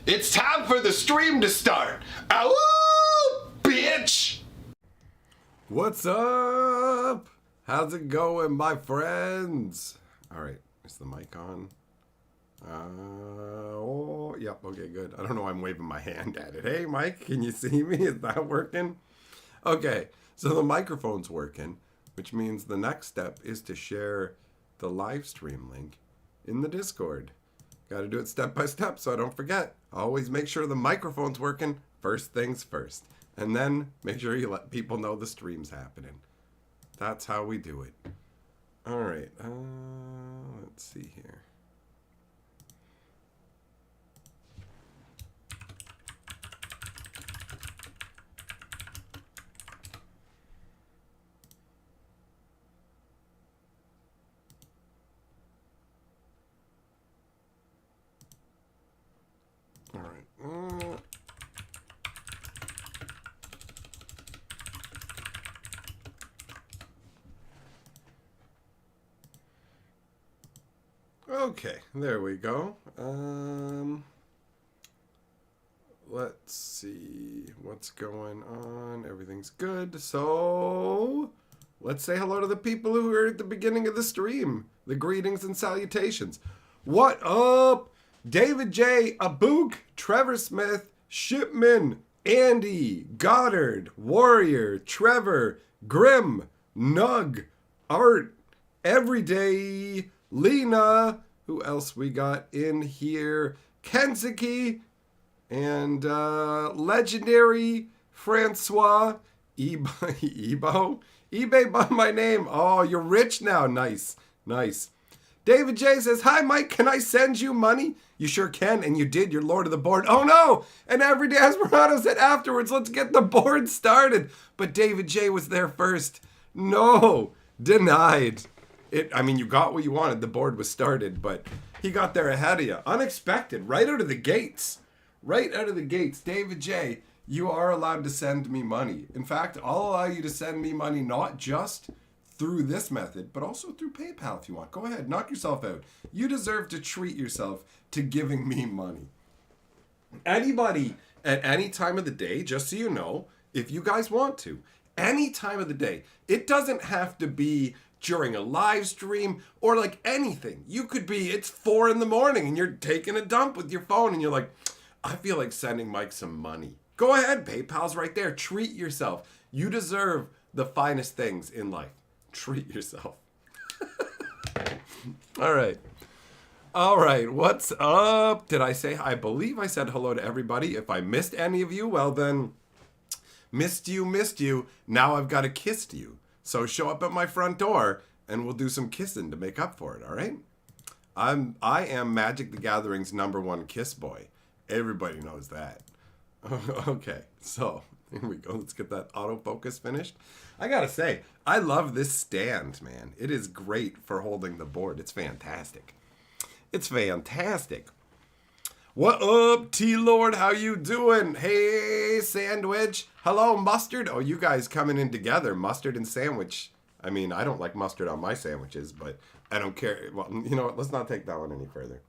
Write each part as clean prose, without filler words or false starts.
It's time for the stream to start. Ow, bitch! What's up? How's it going, my friends? All right, is the mic on? Oh, yep, okay, good. I don't know why I'm waving my hand at it. Hey, Mike, can you see me? Is that working? Okay, so the microphone's working, which means the next step is to share the live stream link in the Discord. Got to do it step by step so I don't forget. Always make sure the microphone's working first things first. And then make sure you let people know the stream's happening. That's how we do it. All right, let's see here. All right. Okay, there we go. Let's see what's going on. Everything's good. So, let's say hello to the people who were at the beginning of the stream. The greetings and salutations. What up? David J, Abook, Trevor Smith, Shipman, Andy, Goddard, Warrior, Trevor, Grim, Nug, Art, Everyday, Lena, who else we got in here? Kensuke, and Legendary, Francois, Ebo, eBay by my name. Oh, you're rich now. Nice, nice. David J says, hi, Mike, can I send you money? You sure can, and you did. You're Lord of the Board. Oh, no! And Everyday Esperanto said afterwards, let's get the board started. But David J was there first. No, denied. You got what you wanted. The board was started, but he got there ahead of you. Unexpected, right out of the gates. Right out of the gates. David J, you are allowed to send me money. In fact, I'll allow you to send me money not just through this method, but also through PayPal if you want. Go ahead, knock yourself out. You deserve to treat yourself to giving me money. Anybody at any time of the day, just so you know, if you guys want to, any time of the day, it doesn't have to be during a live stream or like anything. You could be, it's 4 a.m. and you're taking a dump with your phone and you're like, I feel like sending Mike some money. Go ahead, PayPal's right there. Treat yourself. You deserve the finest things in life. Treat yourself. All right. All right, what's up? Did I say, I believe I said hello to everybody. If I missed any of you, well then, missed you. Now I've got to kiss you. So show up at my front door and we'll do some kissing to make up for it, all right? I am Magic the Gathering's #1 kiss boy. Everybody knows that. Okay, so here we go. Let's get that autofocus finished. I gotta say, I love this stand, man. It is great for holding the board. It's fantastic. It's fantastic. What up, T-Lord? How you doing? Hey, Sandwich. Hello, Mustard. Oh, you guys coming in together. Mustard and Sandwich. I mean, I don't like mustard on my sandwiches, but I don't care. Well, you know what? Let's not take that one any further.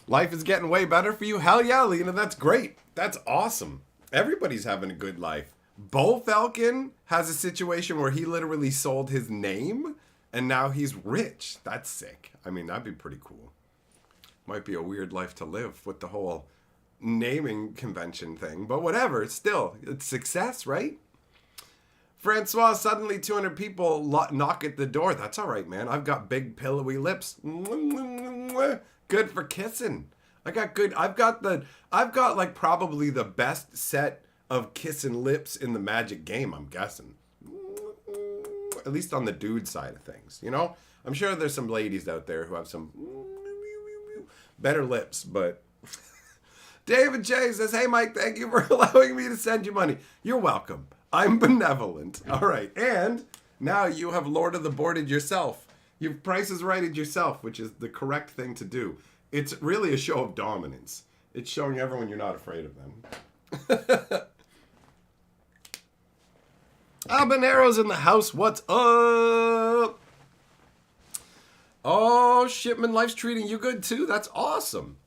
Life is getting way better for you? Hell yeah, Lena. That's great. That's awesome. Everybody's having a good life. Bo Falcon has a situation where he literally sold his name and now he's rich. That's sick. I mean, that'd be pretty cool. Might be a weird life to live with the whole naming convention thing, but whatever. It's success, right? Francois, suddenly 200 people knock at the door. That's all right, man. I've got big pillowy lips. Good for kissing. I've got like probably the best set of kissing lips in the Magic game, I'm guessing. At least on the dude side of things, you know? I'm sure there's some ladies out there who have some better lips, but David J says, hey, Mike, thank you for allowing me to send you money. You're welcome. I'm benevolent. All right. And now you have Lord of the Boarded yourself. You've Price is Righted yourself, which is the correct thing to do. It's really a show of dominance. It's showing everyone you're not afraid of them. Habanero's in the house. What's up? Oh, Shipman, life's treating you good too? That's awesome.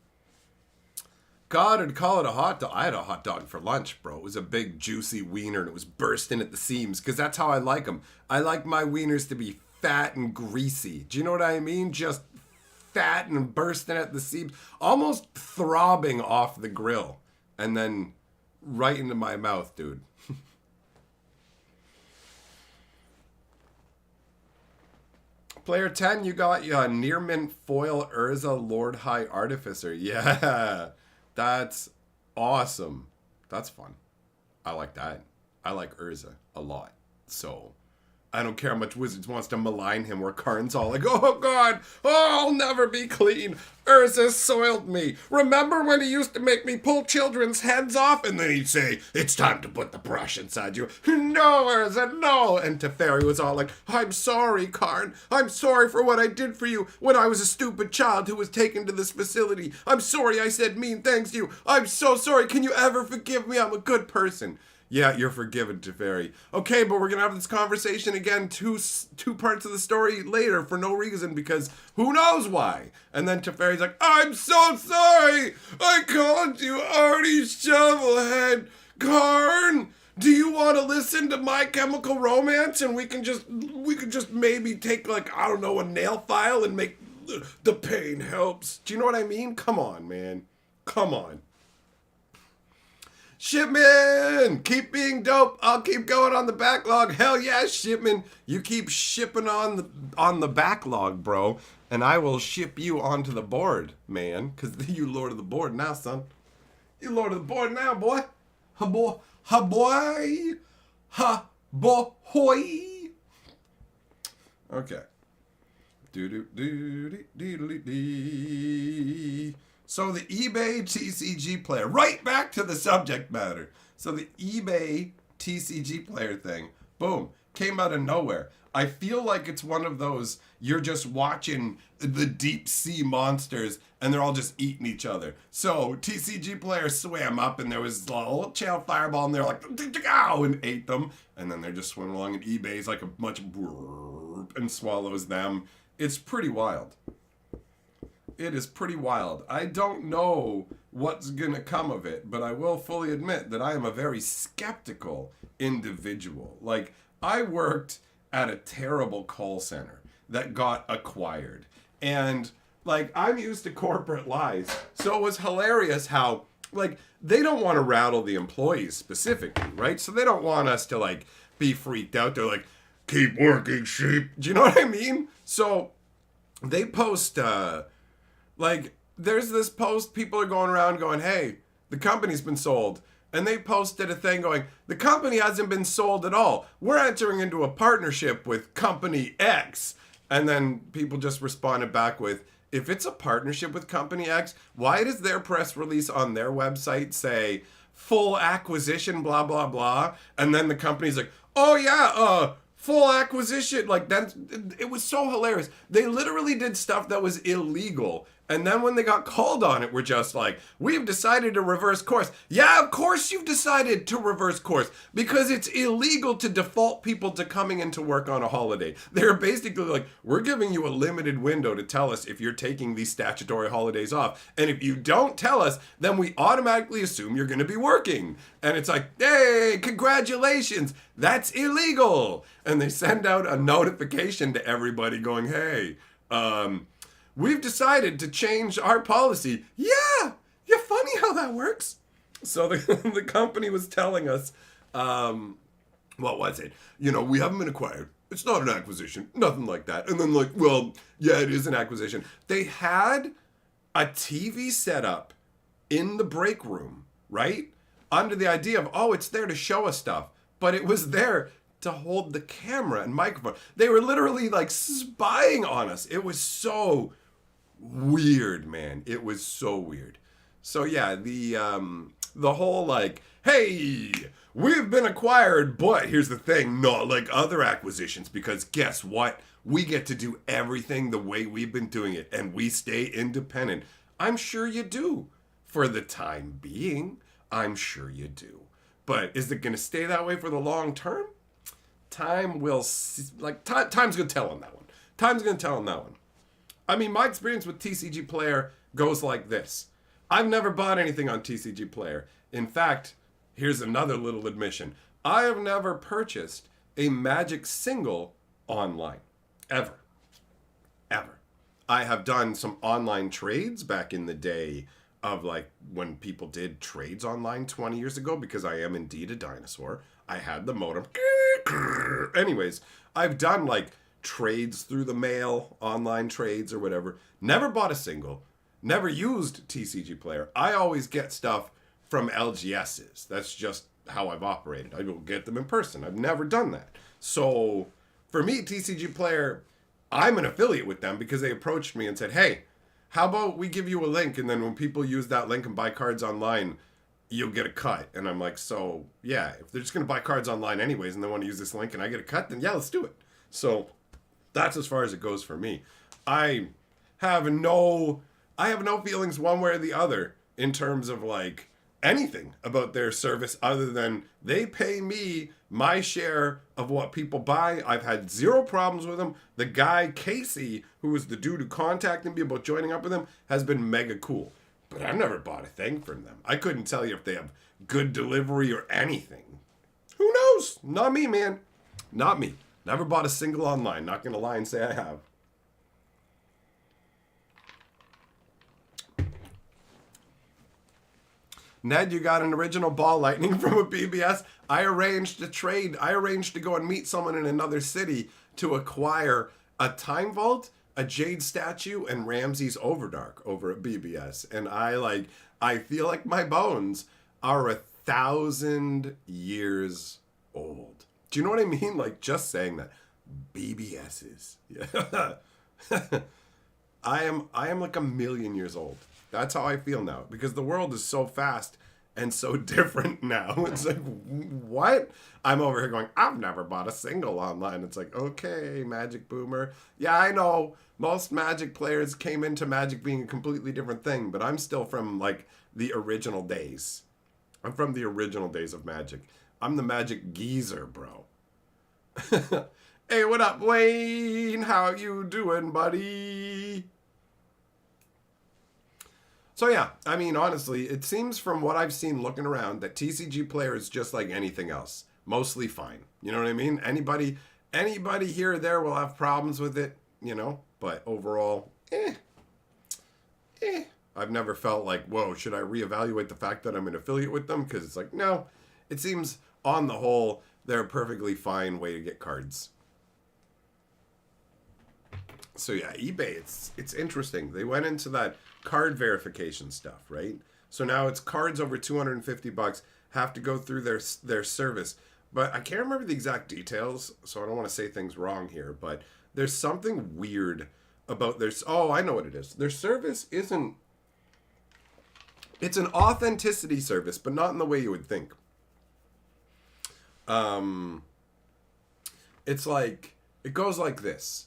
God, I'd call it a hot dog. I had a hot dog for lunch, bro. It was a big, juicy wiener, and it was bursting at the seams, because that's how I like them. I like my wieners to be fat and greasy. Do you know what I mean? Just fat and bursting at the seams. Almost throbbing off the grill. And then right into my mouth, dude. Player 10, you got near mint foil Urza Lord High Artificer. Yeah. That's awesome. That's fun. I like that. I like Urza a lot. So, I don't care how much Wizards wants to malign him, where Karn's all like, oh god, oh, I'll never be clean. Urza soiled me. Remember when he used to make me pull children's heads off? And then he'd say, it's time to put the brush inside you. No, Urza, no. And Teferi was all like, I'm sorry, Karn. I'm sorry for what I did for you when I was a stupid child who was taken to this facility. I'm sorry I said mean things to you. I'm so sorry. Can you ever forgive me? I'm a good person. Yeah, you're forgiven, Teferi. Okay, but we're going to have this conversation again two parts of the story later for no reason, because who knows why. And then Teferi's like, I'm so sorry. I called you Artie Shovelhead. Karn, do you want to listen to My Chemical Romance? And we could just maybe take, like, I don't know, a nail file and make the pain helps. Do you know what I mean? Come on, man. Come on. Shipman, keep being dope. I'll keep going on the backlog. Hell yeah, Shipman. You keep shipping on the backlog, bro. And I will ship you onto the board, man. Because you lord of the board now, son. You lord of the board now, boy. Ha boy. Ha boy. Ha boy. Okay. Do-do-do-do-do-do-do. So the eBay TCG player, right back to the subject matter. So the eBay TCG player thing, boom, came out of nowhere. I feel like it's one of those, you're just watching the deep sea monsters and they're all just eating each other. So TCG player swam up and there was a little channel fireball and they're like, ow, and ate them. And then they're just swimming along and eBay's like a bunch of and swallows them. It's pretty wild. It is pretty wild. I don't know what's going to come of it, but I will fully admit that I am a very skeptical individual. Like, I worked at a terrible call center that got acquired. And, like, I'm used to corporate lies. So it was hilarious how, like, they don't want to rattle the employees specifically, right? So they don't want us to, like, be freaked out. They're like, keep working, sheep. Do you know what I mean? So they post, like, there's this post, people are going around going, hey, the company's been sold. And they posted a thing going, the company hasn't been sold at all. We're entering into a partnership with Company X. And then people just responded back with, if it's a partnership with Company X, why does their press release on their website say full acquisition, blah, blah, blah? And then the company's like, oh yeah, full acquisition. Like, it was so hilarious. They literally did stuff that was illegal. And then when they got called on it, we're just like, we've decided to reverse course. Yeah, of course you've decided to reverse course, because it's illegal to default people to coming into work on a holiday. They're basically like, we're giving you a limited window to tell us if you're taking these statutory holidays off. And if you don't tell us, then we automatically assume you're going to be working. And it's like, hey, congratulations, that's illegal. And they send out a notification to everybody going, hey, we've decided to change our policy. Yeah, funny how that works. So the company was telling us, what was it? You know, we haven't been acquired. It's not an acquisition. Nothing like that. And then like, well, yeah, it is an acquisition. They had a TV set up in the break room, right? Under the idea of, oh, it's there to show us stuff. But it was there to hold the camera and microphone. They were literally like spying on us. It was so weird, man. It was so weird. So yeah, the whole like, hey, we've been acquired, but here's the thing, not like other acquisitions, because guess what? We get to do everything the way we've been doing it, and we stay independent. I'm sure you do. For the time being, I'm sure you do. But is it going to stay that way for the long term? Time will, time's going to tell on that one. Time's going to tell on that one. I mean, my experience with TCGplayer goes like this. I've never bought anything on TCGplayer. In fact, here's another little admission. I have never purchased a Magic single online. Ever. Ever. I have done some online trades back in the day of like when people did trades online 20 years ago, because I am indeed a dinosaur. I had the modem. Anyways, I've done like trades through the mail, online trades or whatever. Never bought a single. Never used TCGplayer. I always get stuff from LGSs. That's just how I've operated. I will get them in person. I've never done that. So for me, TCGplayer, I'm an affiliate with them because they approached me and said, hey, how about we give you a link, and then when people use that link and buy cards online, you'll get a cut. And I'm like, so yeah, if they're just going to buy cards online anyways and they want to use this link and I get a cut, then yeah, let's do it. So that's as far as it goes for me. I have no feelings one way or the other in terms of like anything about their service other than they pay me my share of what people buy. I've had zero problems with them. The guy, Casey, who was the dude who contacted me about joining up with him, has been mega cool. But I've never bought a thing from them. I couldn't tell you if they have good delivery or anything. Who knows? Not me, man. Not me. Never bought a single online. Not going to lie and say I have. Ned, you got an original ball lightning from a BBS. I arranged a trade. I arranged to go and meet someone in another city to acquire a Time Vault, a Jade statue, and Ramses Overdark over at BBS. And I feel like my bones are 1,000 years old. Do you know what I mean? Like just saying that. BBSs. Yeah. I am like 1,000,000 years old. That's how I feel now, because the world is so fast and so different now. It's like, what? I'm over here going, I've never bought a single online. It's like, okay, Magic Boomer. Yeah, I know most Magic players came into Magic being a completely different thing, but I'm still from like the original days. I'm from the original days of Magic. I'm the Magic geezer, bro. Hey, what up, Wayne? How you doing, buddy? So yeah, I mean, honestly, it seems from what I've seen looking around that TCGplayer is just like anything else. Mostly fine. You know what I mean? Anybody here or there will have problems with it, you know? But overall, I've never felt like, whoa, should I reevaluate the fact that I'm an affiliate with them? Because it's like, no, it seems on the whole, they're a perfectly fine way to get cards. So yeah, eBay, it's interesting. They went into that card verification stuff, right? So now it's cards over $250 have to go through their service. But I can't remember the exact details, so I don't want to say things wrong here, but there's something weird about their... Oh, I know what it is. Their service isn't... It's an authenticity service, but not in the way you would think. It's like... It goes like this.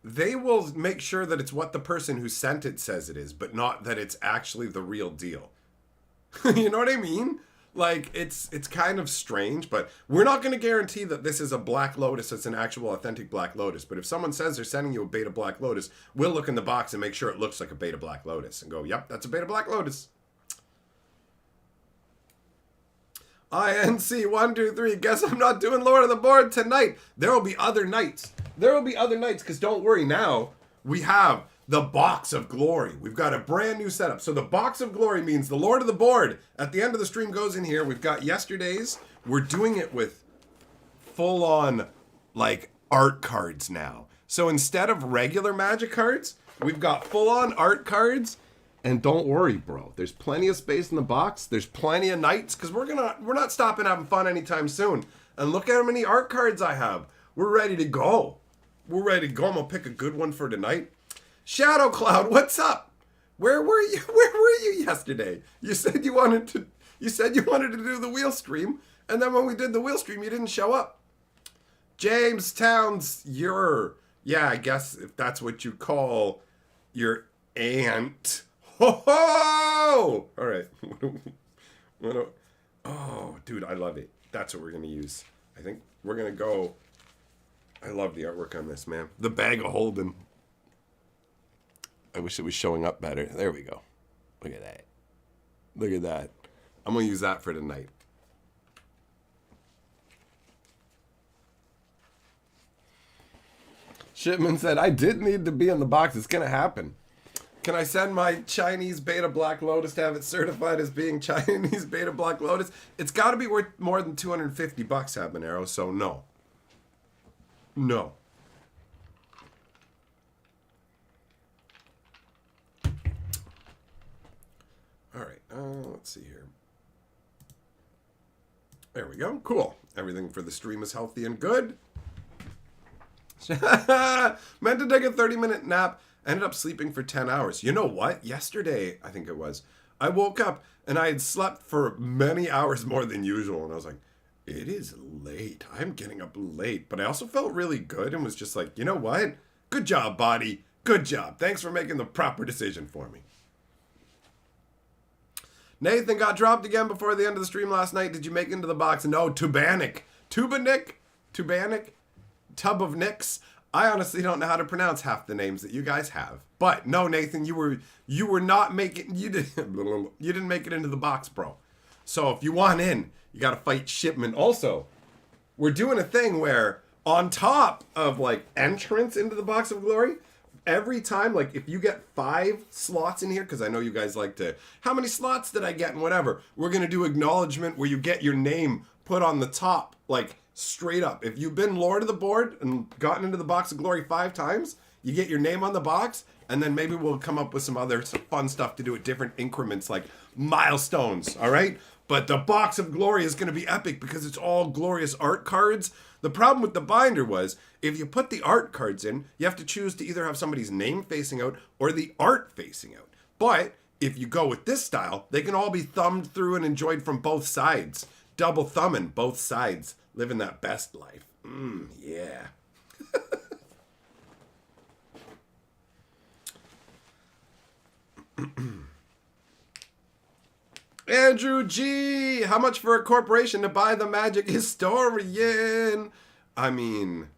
They will make sure that it's what the person who sent it says it is, but not that it's actually the real deal. You know what I mean? Like, it's kind of strange, but we're not going to guarantee that this is a Black Lotus that's an actual authentic Black Lotus. But if someone says they're sending you a beta Black Lotus, we'll look in the box and make sure it looks like a beta Black Lotus and go, yep, that's a beta Black Lotus. INC123, guess I'm not doing Lord of the Board tonight. There will be other nights. There will be other nights, because don't worry now, we have the Box of Glory. We've got a brand new setup. So the Box of Glory means the Lord of the Board at the end of the stream goes in here. We've got yesterday's. We're doing it with full-on, like, art cards now. So instead of regular Magic cards, we've got full-on art cards. And don't worry, bro. There's plenty of space in the box. There's plenty of nights, because we're not stopping having fun anytime soon. And look at how many art cards I have. We're ready to go. We're ready to go. I'm gonna pick a good one for tonight. Shadow Cloud, what's up? Where were you? Where were you yesterday? You said you wanted to do the wheel stream, and then when we did the wheel stream, you didn't show up. James Towns, yeah, I guess if that's what you call your aunt. Ho ho! All right. Oh, dude, I love it. That's what we're gonna use. I think we're gonna go. I love the artwork on this, man. The Bag of Holding. I wish it was showing up better. There we go. Look at that. Look at that. I'm going to use that for tonight. Shipman said, I did need to be in the box. It's going to happen. Can I send my Chinese Beta Black Lotus to have it certified as being Chinese Beta Black Lotus? It's got to be worth more than $250, Habanero, so no. No. All right, let's see here. There we go. Cool. Everything for the stream is healthy and good. Meant to take a 30-minute nap. Ended up sleeping for 10 hours. You know what? Yesterday, I think it was, I woke up and I had slept for many hours more than usual. And I was like, it is late. I'm getting up late. But I also felt really good and was just like, you know what? Good job, body. Good job. Thanks for making the proper decision for me. Nathan got dropped again before the end of the stream last night. Did you make it into the box? No, Tubanic. Tubanic? Tub of Nicks. I honestly don't know how to pronounce half the names that you guys have. But no, Nathan, you were not making, you didn't make it into the box, bro. So if you want in, you got to fight Shipman. Also, we're doing a thing where on top of like entrance into the box of glory, every time, like if you get 5 slots in here, because I know you guys like to, how many slots did I get and whatever, we're going to do acknowledgement where you get your name put on the top, like straight up. If you've been Lord of the Board and gotten into the box of glory 5 times, you get your name on the box, and then maybe we'll come up with some other fun stuff to do at different increments, like milestones, all right? But the box of glory is going to be epic because it's all glorious art cards. The problem with the binder was, if you put the art cards in, you have to choose to either have somebody's name facing out or the art facing out. But if you go with this style, they can all be thumbed through and enjoyed from both sides. Double thumbing both sides. Living that best life. Yeah. Andrew G. How much for a corporation to buy the Magic Historian? I mean,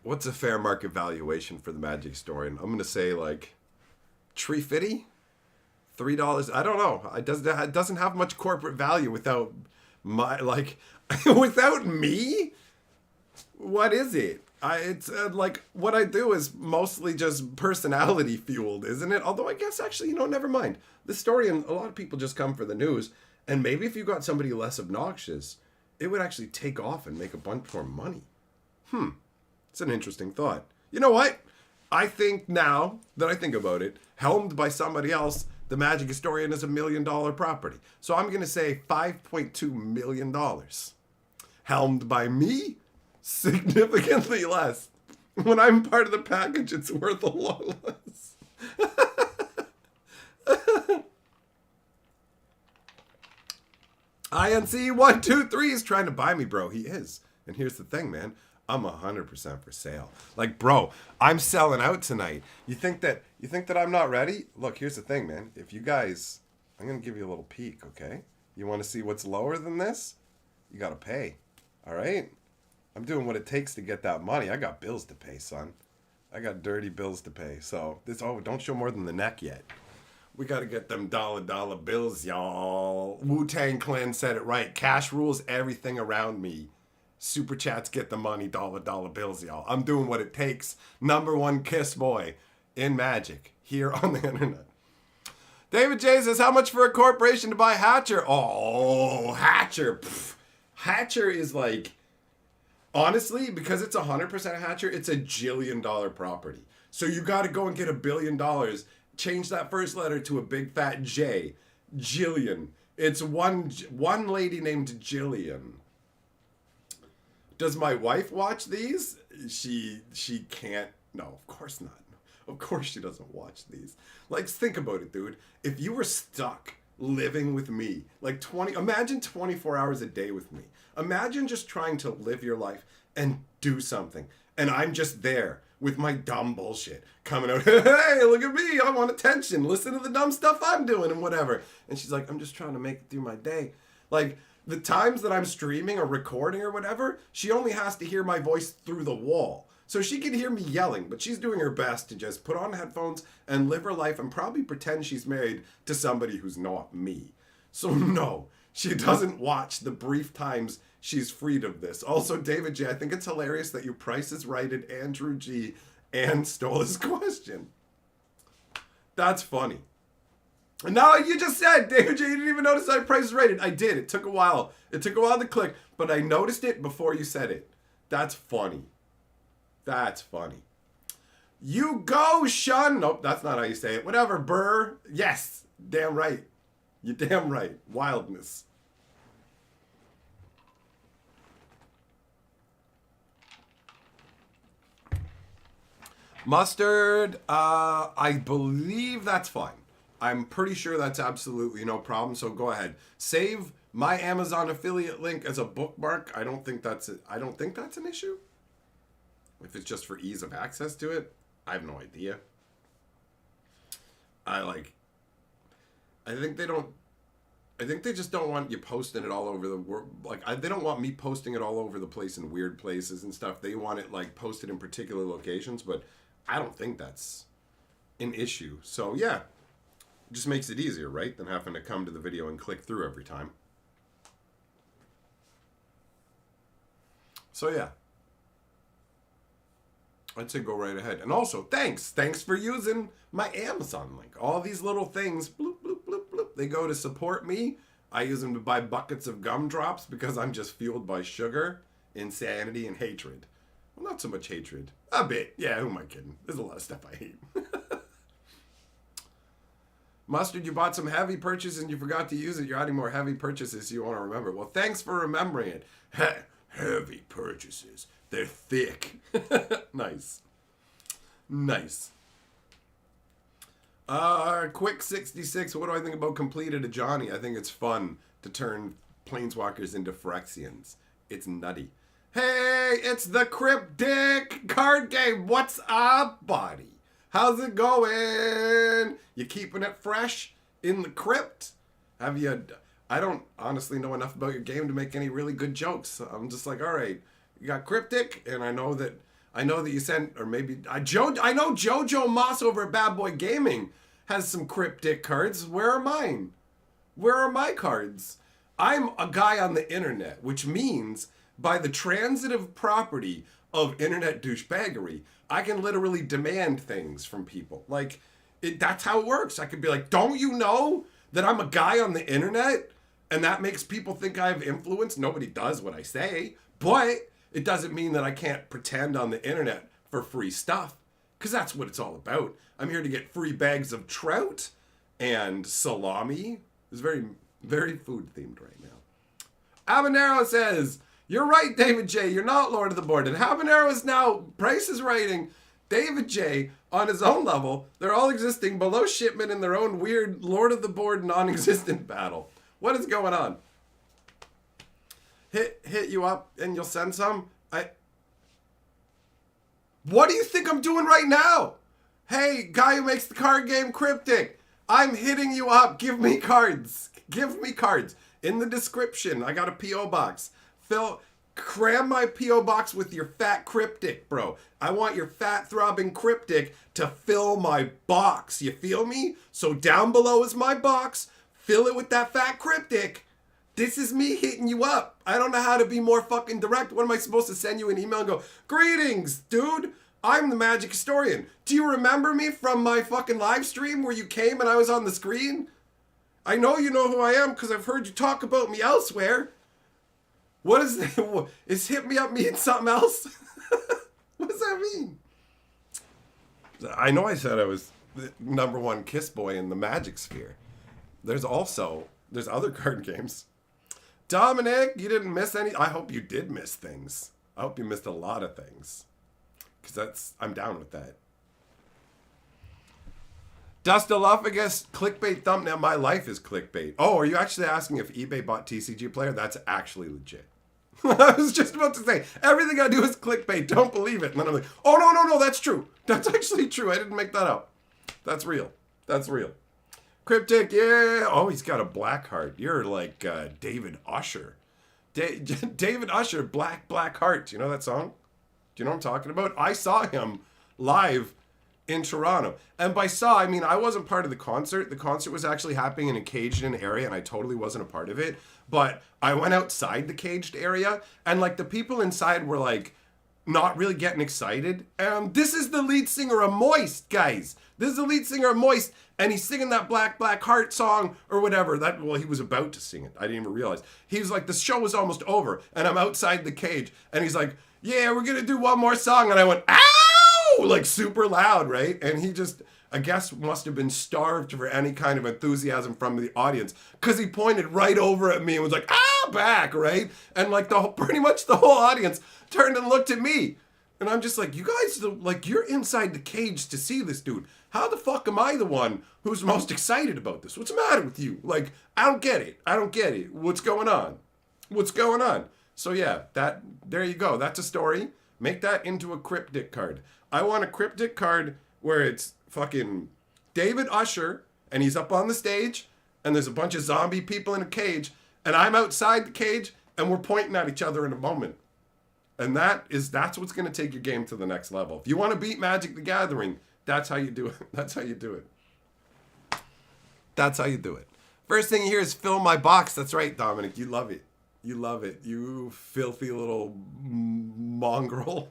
what's a fair market valuation for the Magic Historian? I'm going to say like $3.50? $3? I don't know. It doesn't have much corporate value without my, like, without me? What is it? It's like what I do is mostly just personality fueled, isn't it? Although I guess actually, never mind. The story, and a lot of people just come for the news. And maybe if you got somebody less obnoxious, it would actually take off and make a bunch more money. It's an interesting thought. You know what? I think now that I think about it, helmed by somebody else, the Magic Historian is $1 million property. So I'm going to say $5.2 million. Helmed by me, significantly less. When I'm part of the package, it's worth a lot less. INC123 is trying to buy me, bro. He is. And here's the thing, man. I'm 100% for sale. Like, bro, I'm selling out tonight. You think that I'm not ready? Look, here's the thing, man. If you guys, I'm going to give you a little peek, okay? You want to see what's lower than this? You got to pay. All right? I'm doing what it takes to get that money. I got bills to pay, son. I got dirty bills to pay. So, don't show more than the neck yet. We got to get them dollar bills, y'all. Wu-Tang Clan said it right. Cash rules everything around me. Super chats get the money, dollar bills, y'all. I'm doing what it takes. #1 kiss boy in Magic here on the internet. David J says, how much for a corporation to buy Hatcher? Oh, Hatcher. Pff. Hatcher is like, honestly, because it's 100% Hatcher, it's a $1 jillion property. So you got to go and get $1 billion. Change that first letter to a big fat J. Jillian. It's one lady named Jillian. Does my wife watch these? She can't. No, of course not. Of course she doesn't watch these. Like, think about it, dude. If you were stuck living with me, like imagine 24 hours a day with me. Imagine just trying to live your life and do something. And I'm just there with my dumb bullshit coming out. Hey, look at me. I want attention. Listen to the dumb stuff I'm doing and whatever. And she's like, I'm just trying to make it through my day. Like, the times that I'm streaming or recording or whatever, she only has to hear my voice through the wall. So she can hear me yelling, but she's doing her best to just put on headphones and live her life and probably pretend she's married to somebody who's not me. So no, she doesn't watch the brief times she's freed of this. Also, David J., I think it's hilarious that you Price is Righted Andrew G. and stole his question. That's funny. And now you just said, David J., you didn't even notice I Price is Righted. I did. It took a while. It took a while to click, but I noticed it before you said it. That's funny. That's funny. You go, Shun. Nope, that's not how you say it. Whatever, Burr. Yes. Damn right. You're damn right. Wildness. Mustard, I believe that's fine. I'm pretty sure that's absolutely no problem, so go ahead. Save my Amazon affiliate link as a bookmark. I don't think that's an issue. If it's just for ease of access to it, I have no idea. I think they just don't want you posting it all over the world. They don't want me posting it all over the place in weird places and stuff. They want it posted in particular locations, but I don't think that's an issue. So yeah, it just makes it easier, right? Than having to come to the video and click through every time. So yeah. I'd say go right ahead. And also, thanks for using my Amazon link. All these little things, bloop, bloop, bloop, bloop, they go to support me. I use them to buy buckets of gumdrops because I'm just fueled by sugar, insanity, and hatred. Well, not so much hatred. A bit. Yeah, who am I kidding? There's a lot of stuff I hate. Mustard, you bought some heavy purchases and you forgot to use it. You're adding more heavy purchases you want to remember. Well, thanks for remembering it. Heavy purchases. They're thick. Nice. Nice. Quick 66. What do I think about Completed a Johnny? I think it's fun to turn planeswalkers into Phyrexians. It's nutty. Hey, it's the Cryptic card game. What's up, buddy? How's it going? You keeping it fresh in the crypt? Have you... I don't honestly know enough about your game to make any really good jokes. I'm just like, all right, you got Cryptic, and I know that you sent, or maybe I know Jojo Moss over at Bad Boy Gaming has some Cryptic cards. Where are mine? Where are my cards? I'm a guy on the internet, which means by the transitive property of internet douchebaggery, I can literally demand things from people. That's how it works. I could be like, don't you know that I'm a guy on the internet? And that makes people think I have influence. Nobody does what I say. But it doesn't mean that I can't pretend on the internet for free stuff. Because that's what it's all about. I'm here to get free bags of trout and salami. It's very, very food themed right now. Habanero says, you're right, David J. You're not Lord of the Board. And Habanero is now, Price is writing David J. on his own level. They're all existing below shipment in their own weird Lord of the Board non-existent battle. What is going on? Hit you up and you'll send some? What do you think I'm doing right now? Hey, guy who makes the card game Cryptic, I'm hitting you up. Give me cards. Give me cards. In the description, I got a P.O. box. Cram my P.O. box with your fat Cryptic, bro. I want your fat throbbing Cryptic to fill my box. You feel me? So down below is my box. Fill it with that fat Cryptic. This is me hitting you up. I don't know how to be more fucking direct. What am I supposed to send you an email and go, greetings, dude. I'm the Magic Historian. Do you remember me from my fucking live stream where you came and I was on the screen? I know you know who I am because I've heard you talk about me elsewhere. What is that? Is hit me up mean something else? What does that mean? I know I said I was the #1 kiss boy in the Magic sphere. There's other card games. Dominic, you didn't miss any. I hope you did miss things. I hope you missed a lot of things. Because I'm down with that. Dustalophagus, clickbait thumbnail. My life is clickbait. Oh, are you actually asking if eBay bought TCGplayer? That's actually legit. I was just about to say, everything I do is clickbait. Don't believe it. And then I'm like, oh, no, that's true. That's actually true. I didn't make that up. That's real. That's real. Cryptic, yeah. Oh, he's got a black heart. You're like David Usher. David Usher, Black Heart. You know that song? Do you know what I'm talking about? I saw him live in Toronto. And by saw, I mean, I wasn't part of the concert. The concert was actually happening in a caged-in area, and I totally wasn't a part of it. But I went outside the caged area, and, like, the people inside were, like, not really getting excited. This is the lead singer of Moist, guys. This is the lead singer of Moist, and he's singing that Black Black Heart song or whatever. Well, he was about to sing it. I didn't even realize. He was like, the show was almost over, and I'm outside the cage, and he's like, yeah, we're gonna do one more song. And I went, ow! Like, super loud, right? And he just, I guess, must have been starved for any kind of enthusiasm from the audience, because he pointed right over at me and was like, ah, back, right? And, like, pretty much the whole audience turned and looked at me. And I'm just like, you guys, like, you're inside the cage to see this dude. How the fuck am I the one who's most excited about this? What's the matter with you? Like, I don't get it. I don't get it. What's going on? What's going on? So yeah, there you go. That's a story. Make that into a cryptic card. I want a cryptic card where it's fucking David Usher, and he's up on the stage, and there's a bunch of zombie people in a cage, and I'm outside the cage, and we're pointing at each other in a moment. And that's what's going to take your game to the next level. If you want to beat Magic the Gathering, that's how you do it. That's how you do it. That's how you do it. First thing you hear is fill my box. That's right, Dominic. You love it. You love it. You filthy little mongrel.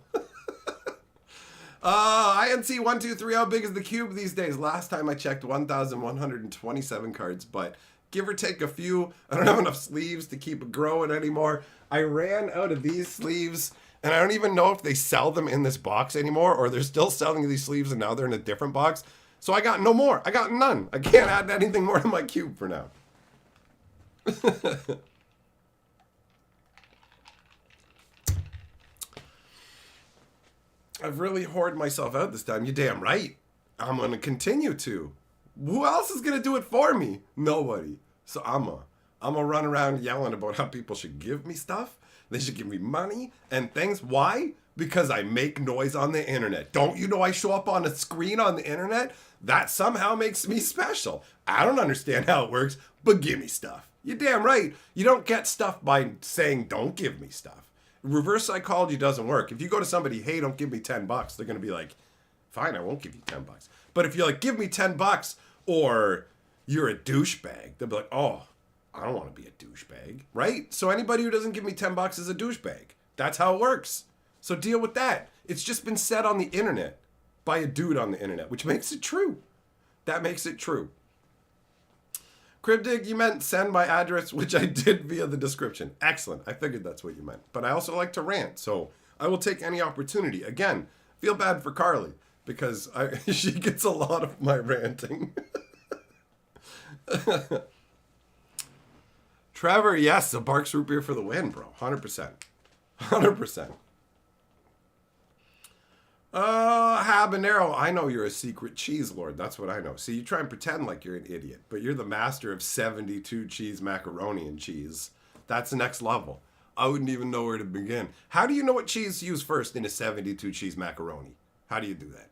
INC123, how big is the cube these days? Last time I checked, 1,127 cards, but give or take a few. I don't have enough sleeves to keep it growing anymore. I ran out of these sleeves, and I don't even know if they sell them in this box anymore, or they're still selling these sleeves and now they're in a different box. So I got no more. I got none. I can't add anything more to my cube for now. I've really hoarded myself out this time. You're damn right. I'm going to continue to. Who else is going to do it for me? Nobody. So I'm going to run around yelling about how people should give me stuff. They should give me money and things. Why? Because I make noise on the internet. Don't you know I show up on a screen on the internet? That somehow makes me special. I don't understand how it works, but give me stuff. You're damn right. You don't get stuff by saying don't give me stuff. Reverse psychology doesn't work. If you go to somebody, hey, don't give me $10, they're going to be like, fine, I won't give you $10. But if you're like, give me $10, or you're a douchebag, they'll be like, oh, I don't want to be a douchebag, right? So anybody who doesn't give me $10 is a douchebag. That's how it works. So deal with that. It's just been said on the internet by a dude on the internet, which makes it true. That makes it true. Cryptic, you meant send my address, which I did via the description. Excellent. I figured that's what you meant. But I also like to rant, so I will take any opportunity. Again, feel bad for Carly, because she gets a lot of my ranting. Trevor, yes, a Barks root beer for the win, bro. 100%. 100%. Habanero, I know you're a secret cheese lord. That's what I know. See, you try and pretend like you're an idiot, but you're the master of 72 cheese macaroni and cheese. That's the next level. I wouldn't even know where to begin. How do you know what cheese to use first in a 72 cheese macaroni? How do you do that?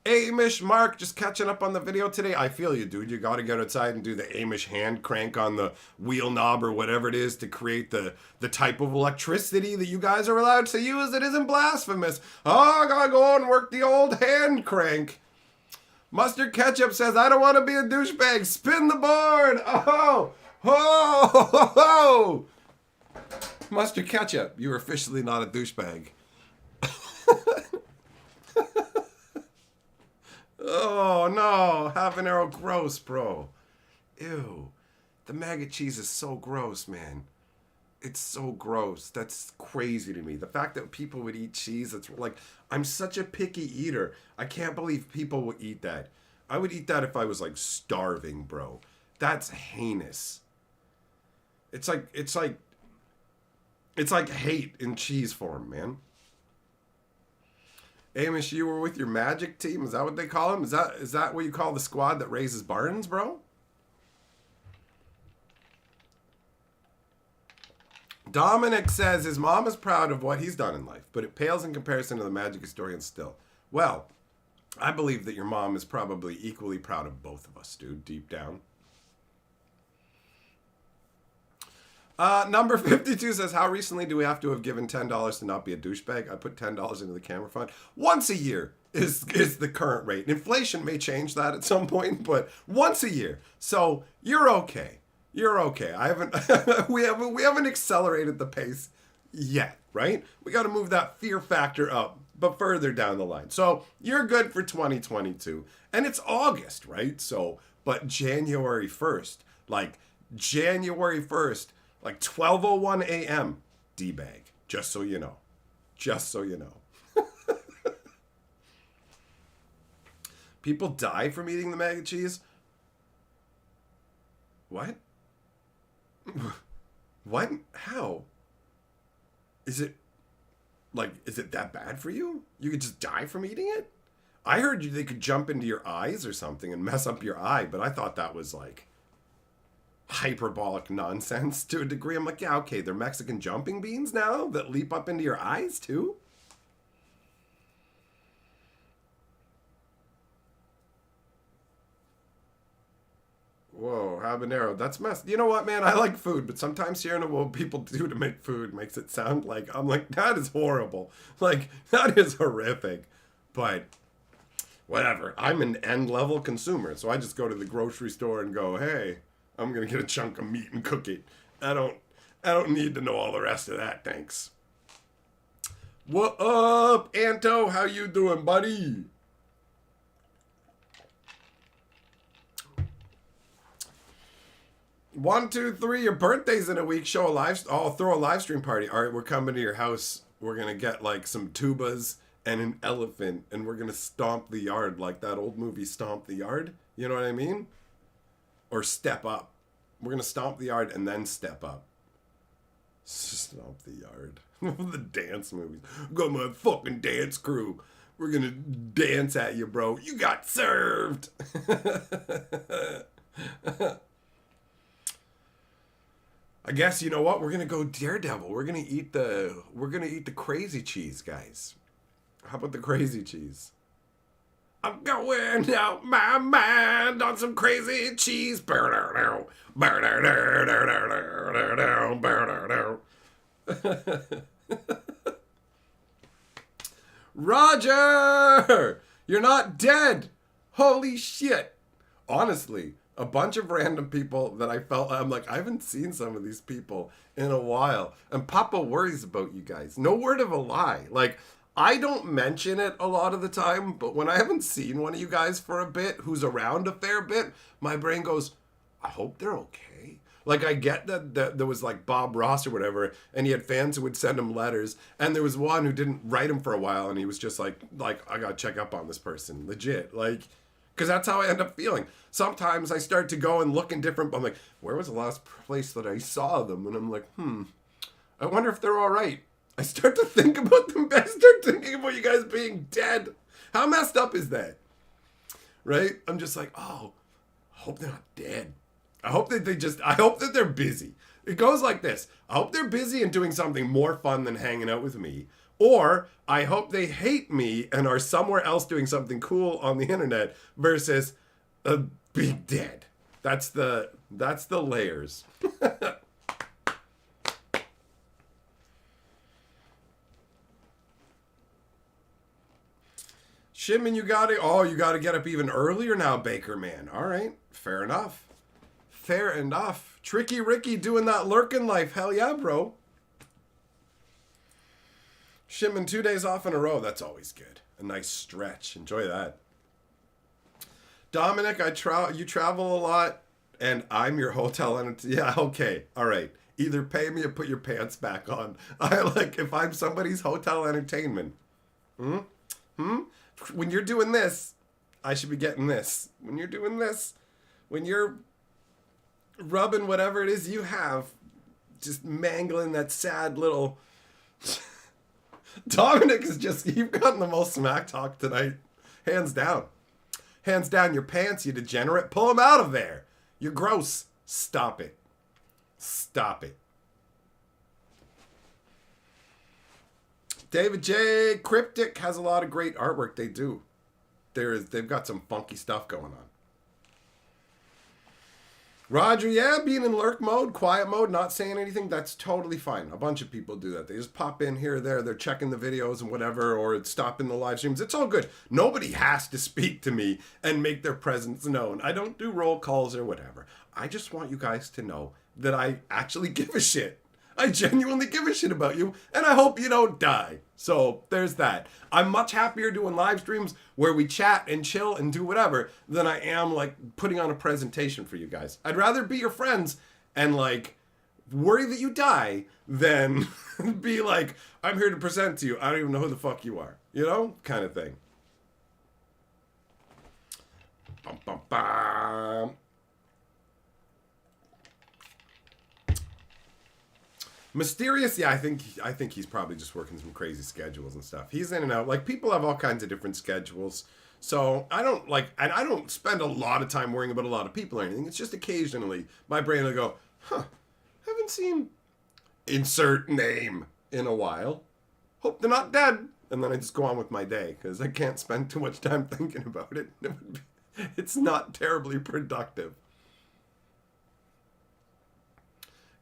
Amish Mark, just catching up on the video today. I feel you, dude. You got to get outside and do the Amish hand crank on the wheel knob or whatever it is to create the type of electricity that you guys are allowed to use. It isn't blasphemous. Oh, I got to go and work the old hand crank. Mustard Ketchup says, I don't want to be a douchebag. Spin the board. Oh, oh, oh, oh. Mustard Ketchup, you're officially not a douchebag. Oh, no. Habanero gross, bro. Ew. The maggot cheese is so gross, man. It's so gross. That's crazy to me. The fact that people would eat cheese, it's like, I'm such a picky eater. I can't believe people would eat that. I would eat that if I was, like, starving, bro. That's heinous. It's like hate in cheese form, man. Amish, you were with your magic team? Is that what they call them? Is that what you call the squad that raises barns, bro? Dominic says his mom is proud of what he's done in life, but it pales in comparison to the magic historian still. Well, I believe that your mom is probably equally proud of both of us, dude, deep down. Number 52 says, how recently do we have to have given $10 to not be a douchebag? I put $10 into the camera fund. Once a year is the current rate. Inflation may change that at some point, but once a year. So you're okay. You're okay. I haven't we haven't accelerated the pace yet, right? We got to move that fear factor up, but further down the line. So you're good for 2022. And it's August, right? So, but January 1st, like 12:01 a.m. D-bag, just so you know. Just so you know. People die from eating the mac and cheese? What? What? How? Is it that bad for you? You could just die from eating it? I heard they could jump into your eyes or something and mess up your eye, but I thought that was like hyperbolic nonsense to a degree. I'm like, yeah, okay, they're Mexican jumping beans now that leap up into your eyes too? Whoa, habanero. That's messed. You know what, man? I like food, but sometimes hearing what people do to make food makes it sound like, I'm like, that is horrible. Like, that is horrific. But whatever. I'm an end-level consumer, so I just go to the grocery store and go, hey, I'm going to get a chunk of meat and cook it. I don't need to know all the rest of that, thanks. What up, Anto? How you doing, buddy? One, two, three. Your birthday's in a week. Throw a live stream party. All right, we're coming to your house. We're gonna get like some tubas and an elephant, and we're gonna stomp the yard like that old movie Stomp the Yard. You know what I mean? Or Step Up. We're gonna stomp the yard and then step up. Stomp the yard. The dance movies. Got my fucking dance crew. We're gonna dance at you, bro. You got served. I guess you know what? We're gonna go Daredevil. We're gonna eat the crazy cheese, guys. How about the crazy cheese? I'm going out my mind on some crazy cheese. Roger! You're not dead! Holy shit! Honestly, a bunch of random people that I'm like, I haven't seen some of these people in a while. And Papa worries about you guys. No word of a lie. Like, I don't mention it a lot of the time, but when I haven't seen one of you guys for a bit, who's around a fair bit, my brain goes, I hope they're okay. Like, I get that there was like Bob Ross or whatever, and he had fans who would send him letters, and there was one who didn't write him for a while, and he was just like, I gotta check up on this person, legit. Like, because that's how I end up feeling. Sometimes I start to go and look in different, I'm like, where was the last place that I saw them? And I'm like, I wonder if they're all right. I start to think about them. I start thinking about you guys being dead. How messed up is that? Right? I'm just like, oh, I hope they're not dead. I hope that I hope that they're busy. It goes like this. I hope they're busy and doing something more fun than hanging out with me. Or I hope they hate me and are somewhere else doing something cool on the internet versus being dead. That's the layers. Shimon, you gotta get up even earlier now, Baker man. All right, fair enough. Fair enough. Tricky Ricky doing that lurking life. Hell yeah, bro. Shimon, 2 days off in a row. That's always good. A nice stretch. Enjoy that. Dominic, you travel a lot, and I'm your hotel yeah, okay. All right. Either pay me or put your pants back on. If I'm somebody's hotel entertainment. When you're doing this, I should be getting this. When you're doing this, when you're rubbing whatever it is you have, just mangling that sad little... Dominic you've gotten the most smack talk tonight. Hands down. Hands down your pants, you degenerate. Pull them out of there. You're gross. Stop it. Stop it. David J. Cryptic has a lot of great artwork. They do. They've got some funky stuff going on. Roger, yeah, being in lurk mode, quiet mode, not saying anything, that's totally fine. A bunch of people do that. They just pop in here or there, they're checking the videos and whatever, or it's stopping the live streams. It's all good. Nobody has to speak to me and make their presence known. I don't do roll calls or whatever. I just want you guys to know that I actually give a shit. I genuinely give a shit about you, and I hope you don't die. So there's that. I'm much happier doing live streams where we chat and chill and do whatever than I am like putting on a presentation for you guys. I'd rather be your friends and like worry that you die than be like, I'm here to present to you. I don't even know who the fuck you are. You know? Kind of thing. Bum, bum, bum. Mysterious, yeah, I think he's probably just working some crazy schedules and stuff. He's in and out. Like, people have all kinds of different schedules. So I don't spend a lot of time worrying about a lot of people or anything. It's just occasionally my brain will go, haven't seen insert name in a while. Hope they're not dead. And then I just go on with my day because I can't spend too much time thinking about it. It's not terribly productive.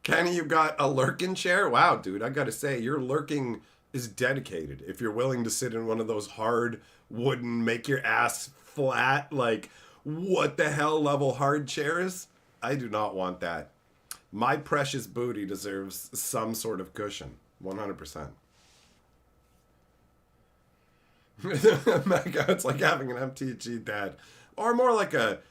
Kenny, you got a lurking chair? Wow, dude, I gotta say, your lurking is dedicated. If you're willing to sit in one of those hard wooden, make your ass flat, like, what the hell level hard chairs, I do not want that. My precious booty deserves some sort of cushion. 100%. It's like having an MTG dad. Or more like a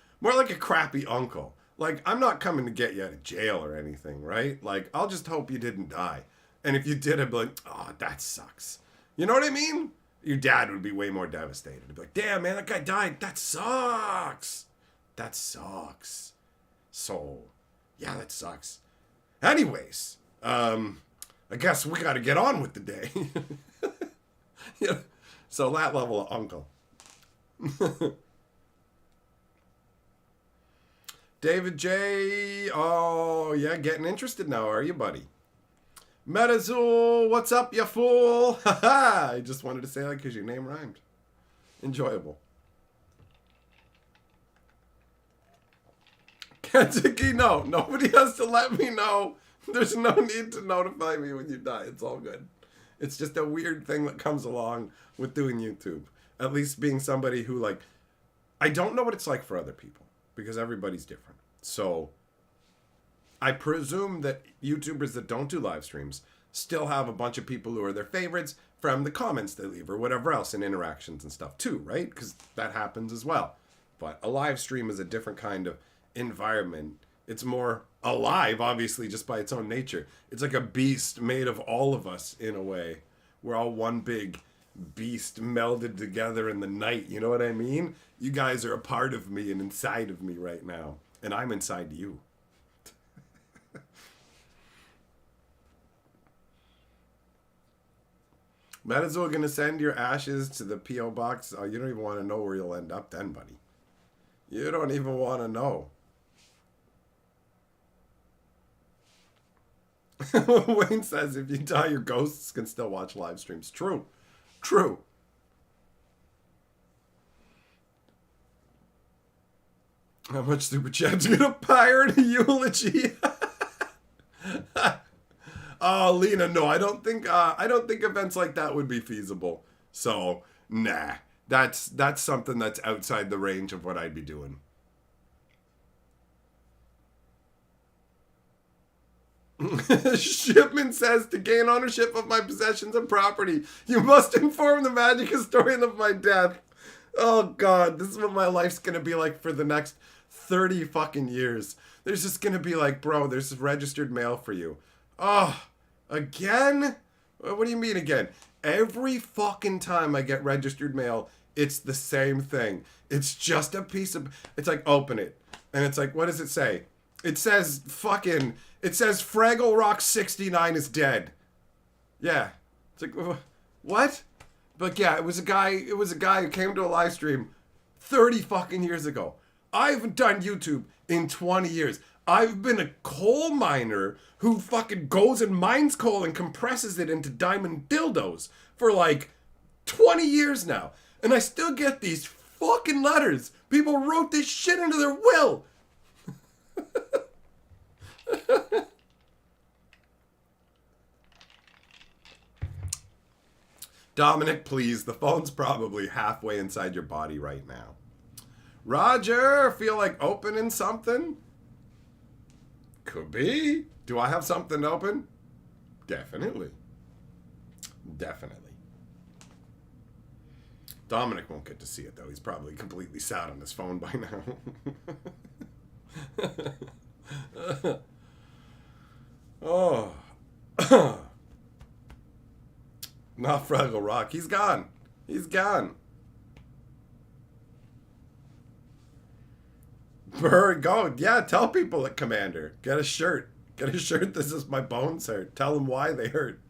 crappy uncle. Like, I'm not coming to get you out of jail or anything, right? Like, I'll just hope you didn't die. And if you did, I'd be like, oh, that sucks. You know what I mean? Your dad would be way more devastated. He'd be like, damn, man, that guy died. That sucks. That sucks. So, yeah, that sucks. Anyways, I guess we got to get on with the day. Yeah. So that level of uncle. David J. Oh, yeah, getting interested now, are you, buddy? Metazul, what's up, you fool? Haha, I just wanted to say that because your name rhymed. Enjoyable. Kentucky, no. Nobody has to let me know. There's no need to notify me when you die. It's all good. It's just a weird thing that comes along with doing YouTube. At least being somebody who, like, I don't know what it's like for other people. Because everybody's different. So, I presume that YouTubers that don't do live streams still have a bunch of people who are their favorites from the comments they leave or whatever else and interactions and stuff too, right? Because that happens as well. But a live stream is a different kind of environment. It's more alive, obviously, just by its own nature. It's like a beast made of all of us in a way. We're all one big beast melded together in the night. You know what I mean? You guys are a part of me and inside of me right now. And I'm inside you. Might as well gonna send your ashes to the P.O. box. Oh, you don't even want to know where you'll end up then, buddy. You don't even want to know. Wayne says if you die, your ghosts can still watch live streams. True. True. How much Super Chat's gonna pirate a eulogy? Oh, Lena, no, I don't think events like that would be feasible. So, nah. That's something that's outside the range of what I'd be doing. Shipman says, to gain ownership of my possessions and property, you must inform the magic historian of my death. Oh, God, this is what my life's going to be like for the next 30 fucking years. There's just going to be like, bro, there's registered mail for you. Oh, again? What do you mean again? Every fucking time I get registered mail, it's the same thing. It's just a piece of... It's like, open it. And it's like, what does it say? It says Fraggle Rock 69 is dead. Yeah. It's like, what? But yeah, it was a guy who came to a live stream 30 fucking years ago. I haven't done YouTube in 20 years. I've been a coal miner who fucking goes and mines coal and compresses it into diamond dildos for like 20 years now. And I still get these fucking letters. People wrote this shit into their will. Dominic, please. The phone's probably halfway inside your body right now. Roger, feel like opening something? Could be. Do I have something open? Definitely. Definitely. Dominic won't get to see it, though. He's probably completely sad on his phone by now. Oh. Not Fraggle Rock. He's gone. He's gone. Bird, go. Yeah, tell people at Commander. Get a shirt. Get a shirt that says my bones hurt. Tell them why they hurt.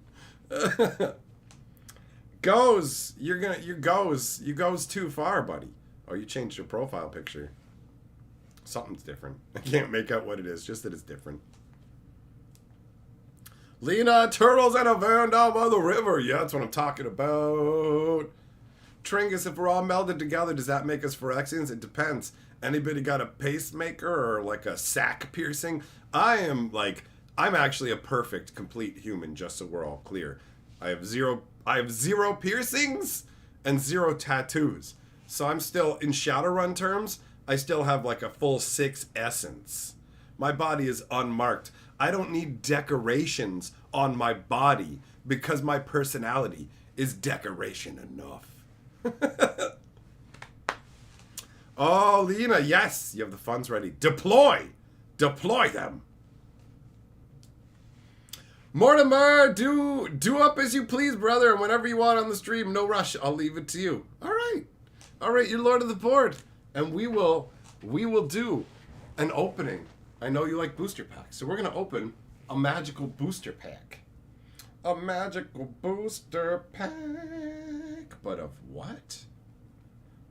Goes. You goes too far, buddy. Oh, you changed your profile picture. Something's different. I can't make out what it is, just that it's different. Lena, turtles and a van down by the river. Yeah, that's what I'm talking about. Tringus, if we're all melded together, does that make us Phyrexians? It depends. Anybody got a pacemaker or like a sac piercing? I'm actually a perfect, complete human, just so we're all clear. I have zero piercings and 0 tattoos. So I'm still, in Shadowrun terms, I still have like a full 6 essence. My body is unmarked. I don't need decorations on my body because my personality is decoration enough. Oh, Lena, yes, you have the funds ready. Deploy! Deploy them! Mortimer, do up as you please, brother, and whenever you want on the stream, no rush. I'll leave it to you. All right, you're Lord of the Board, and we will do an opening. I know you like booster packs, so we're gonna open a magical booster pack. A magical booster pack, but of what?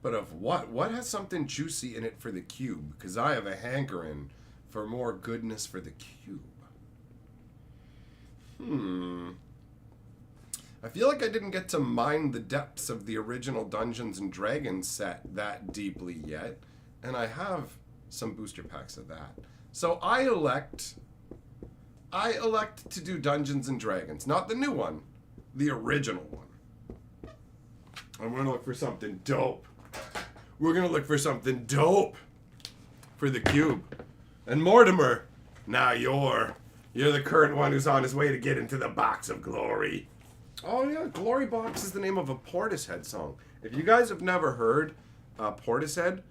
But of what? What has something juicy in it for the cube? Because I have a hankering for more goodness for the cube. I feel like I didn't get to mine the depths of the original Dungeons and Dragons set that deeply yet, and I have some booster packs of that. So I elect to do Dungeons and Dragons, not the new one, the original one. I'm gonna look for something dope. We're gonna look for something dope for the cube. And Mortimer, now you're the current one who's on his way to get into the box of glory. Oh yeah, Glory Box is the name of a Portishead song. If you guys have never heard Portishead,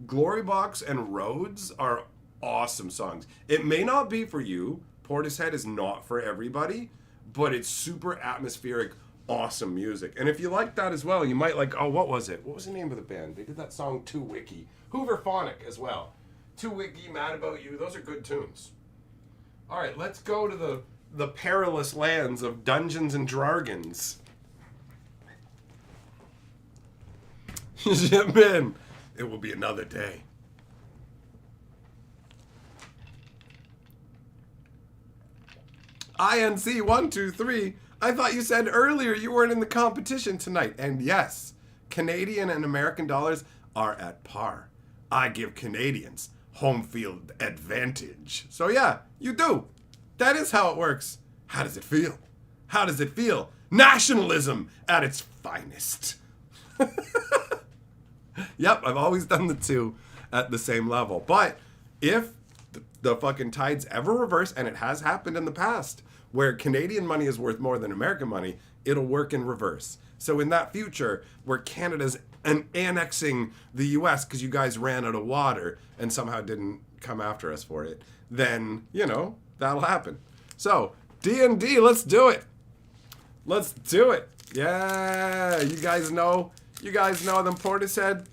Glory Box and Roads are awesome songs. It may not be for you. Portishead is not for everybody, but it's super atmospheric, awesome music. And if you like that as well, you might like, oh, what was it? What was the name of the band? They did that song Too Wiki. Hooverphonic as well. Too Wiki, Mad About You. Those are good tunes. All right, let's go to the perilous lands of Dungeons and Dragons. Ship in. It will be another day. INC123. I thought you said earlier you weren't in the competition tonight. And yes, Canadian and American dollars are at par. I give Canadians home field advantage. So yeah, you do. That is how it works. How does it feel? How does it feel? Nationalism at its finest. Yep, I've always done the two at the same level. But if the fucking tides ever reverse, and it has happened in the past, where Canadian money is worth more than American money, it'll work in reverse. So in that future, where Canada's annexing the US because you guys ran out of water and somehow didn't come after us for it, then, you know, that'll happen. So, D&D, let's do it. Let's do it. Yeah, you guys know them Portishead.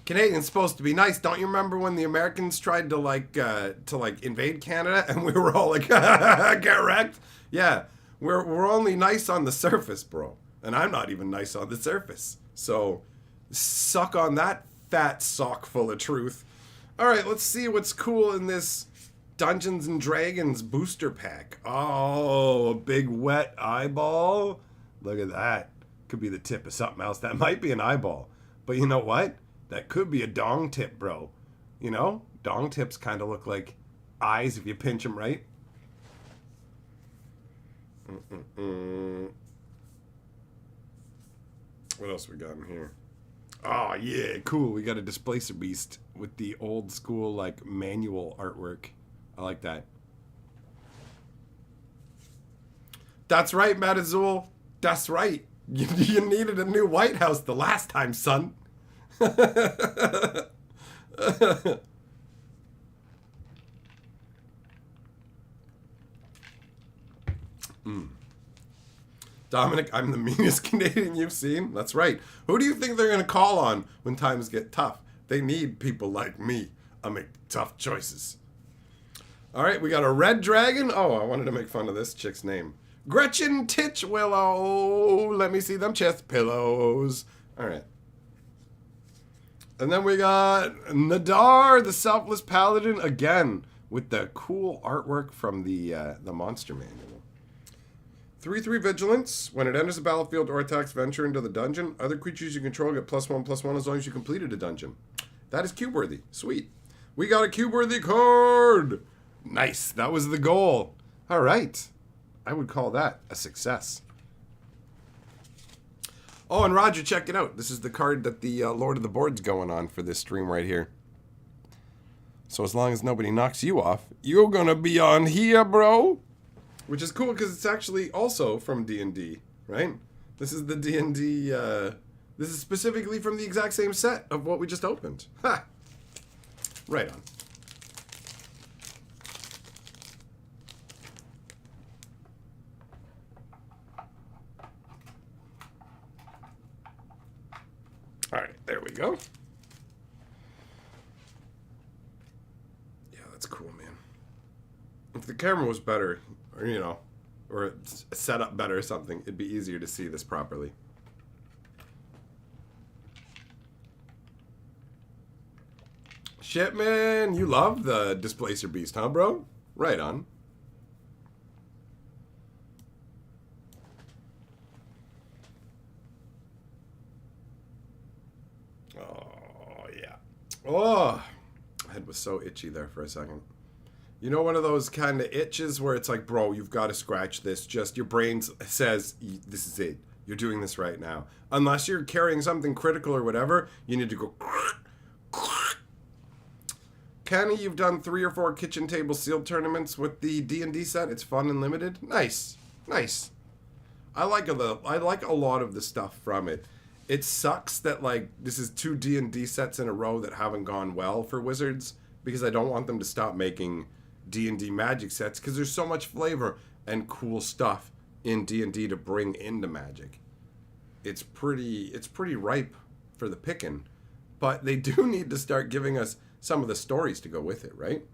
Canadians supposed to be nice. Don't you remember when the Americans tried to invade Canada and we were all like, get wrecked? Yeah, we're only nice on the surface, bro. And I'm not even nice on the surface. So, suck on that fat sock full of truth. All right, let's see what's cool in this Dungeons and Dragons booster pack. Oh, a big wet eyeball. Look at that. Could be the tip of something else. That might be an eyeball. But you know what? That could be a dong tip, bro. You know? dong tips kind of look like eyes if you pinch them right. What else we got in here? Oh, yeah, cool. We got a Displacer Beast with the old school, like, manual artwork. I like that. That's right, Matt Azul. That's right. You needed a new White House the last time, son. Dominic, I'm the meanest Canadian you've seen. That's right. Who do you think they're going to call on when times get tough? They need people like me. I make tough choices. All right, we got a red dragon. Oh, I wanted to make fun of this chick's name. Gretchen Titchwillow. Let me see them chest pillows. All right. And then we got Nadar, the Selfless Paladin, again, with the cool artwork from the Monster Manual. 3/3 Vigilance. When it enters the battlefield or attacks, venture into the dungeon. Other creatures you control get +1/+1 as long as you completed a dungeon. That is cube-worthy. Sweet. We got a cube-worthy card. Nice. That was the goal. All right. I would call that a success. Oh, and Roger, check it out. This is the card that the Lord of the Board's going on for this stream right here. So as long as nobody knocks you off, you're going to be on here, bro. Which is cool because it's actually also from D&D, right? This is the D&D, this is specifically from the exact same set of what we just opened. Ha! Right on. Alright, there we go. Yeah, that's cool, man. If the camera was better, or, you know, or set up better or something, it'd be easier to see this properly. Shit, man, you love the Displacer Beast, huh, bro? Right on. Oh, yeah. Oh, my head was so itchy there for a second. You know, one of those kind of itches where it's like, bro, you've got to scratch this. Just your brain says, this is it. You're doing this right now. Unless you're carrying something critical or whatever, you need to go. Kenny, you've done 3 or 4 kitchen table sealed tournaments with the D&D set. It's fun and limited. Nice. Nice. I like a lot of the stuff from it. It sucks that, like, this is 2 D&D sets in a row that haven't gone well for Wizards, because I don't want them to stop making D&D Magic sets, because there's so much flavor and cool stuff in D&D to bring into Magic. It's pretty ripe for the picking, but they do need to start giving us some of the stories to go with it, right?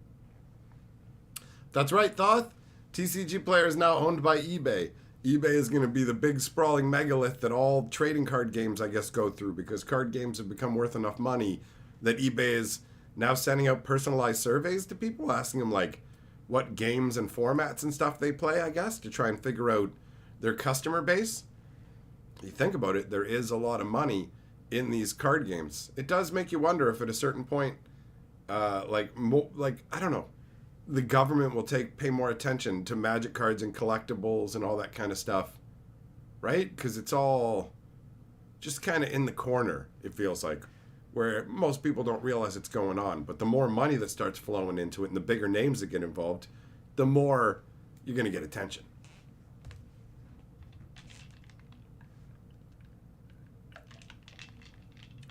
That's right, Thoth. TCGplayer is now owned by eBay. eBay is going to be the big sprawling megalith that all trading card games, I guess, go through, because card games have become worth enough money that eBay is now sending out personalized surveys to people, asking them, like, what games and formats and stuff they play, I guess, to try and figure out their customer base. You think about it, there is a lot of money in these card games. It does make you wonder if at a certain point, I don't know, the government will pay more attention to Magic cards and collectibles and all that kind of stuff, right? Because it's all just kind of in the corner, it feels like, where most people don't realize it's going on. But the more money that starts flowing into it and the bigger names that get involved, the more you're going to get attention.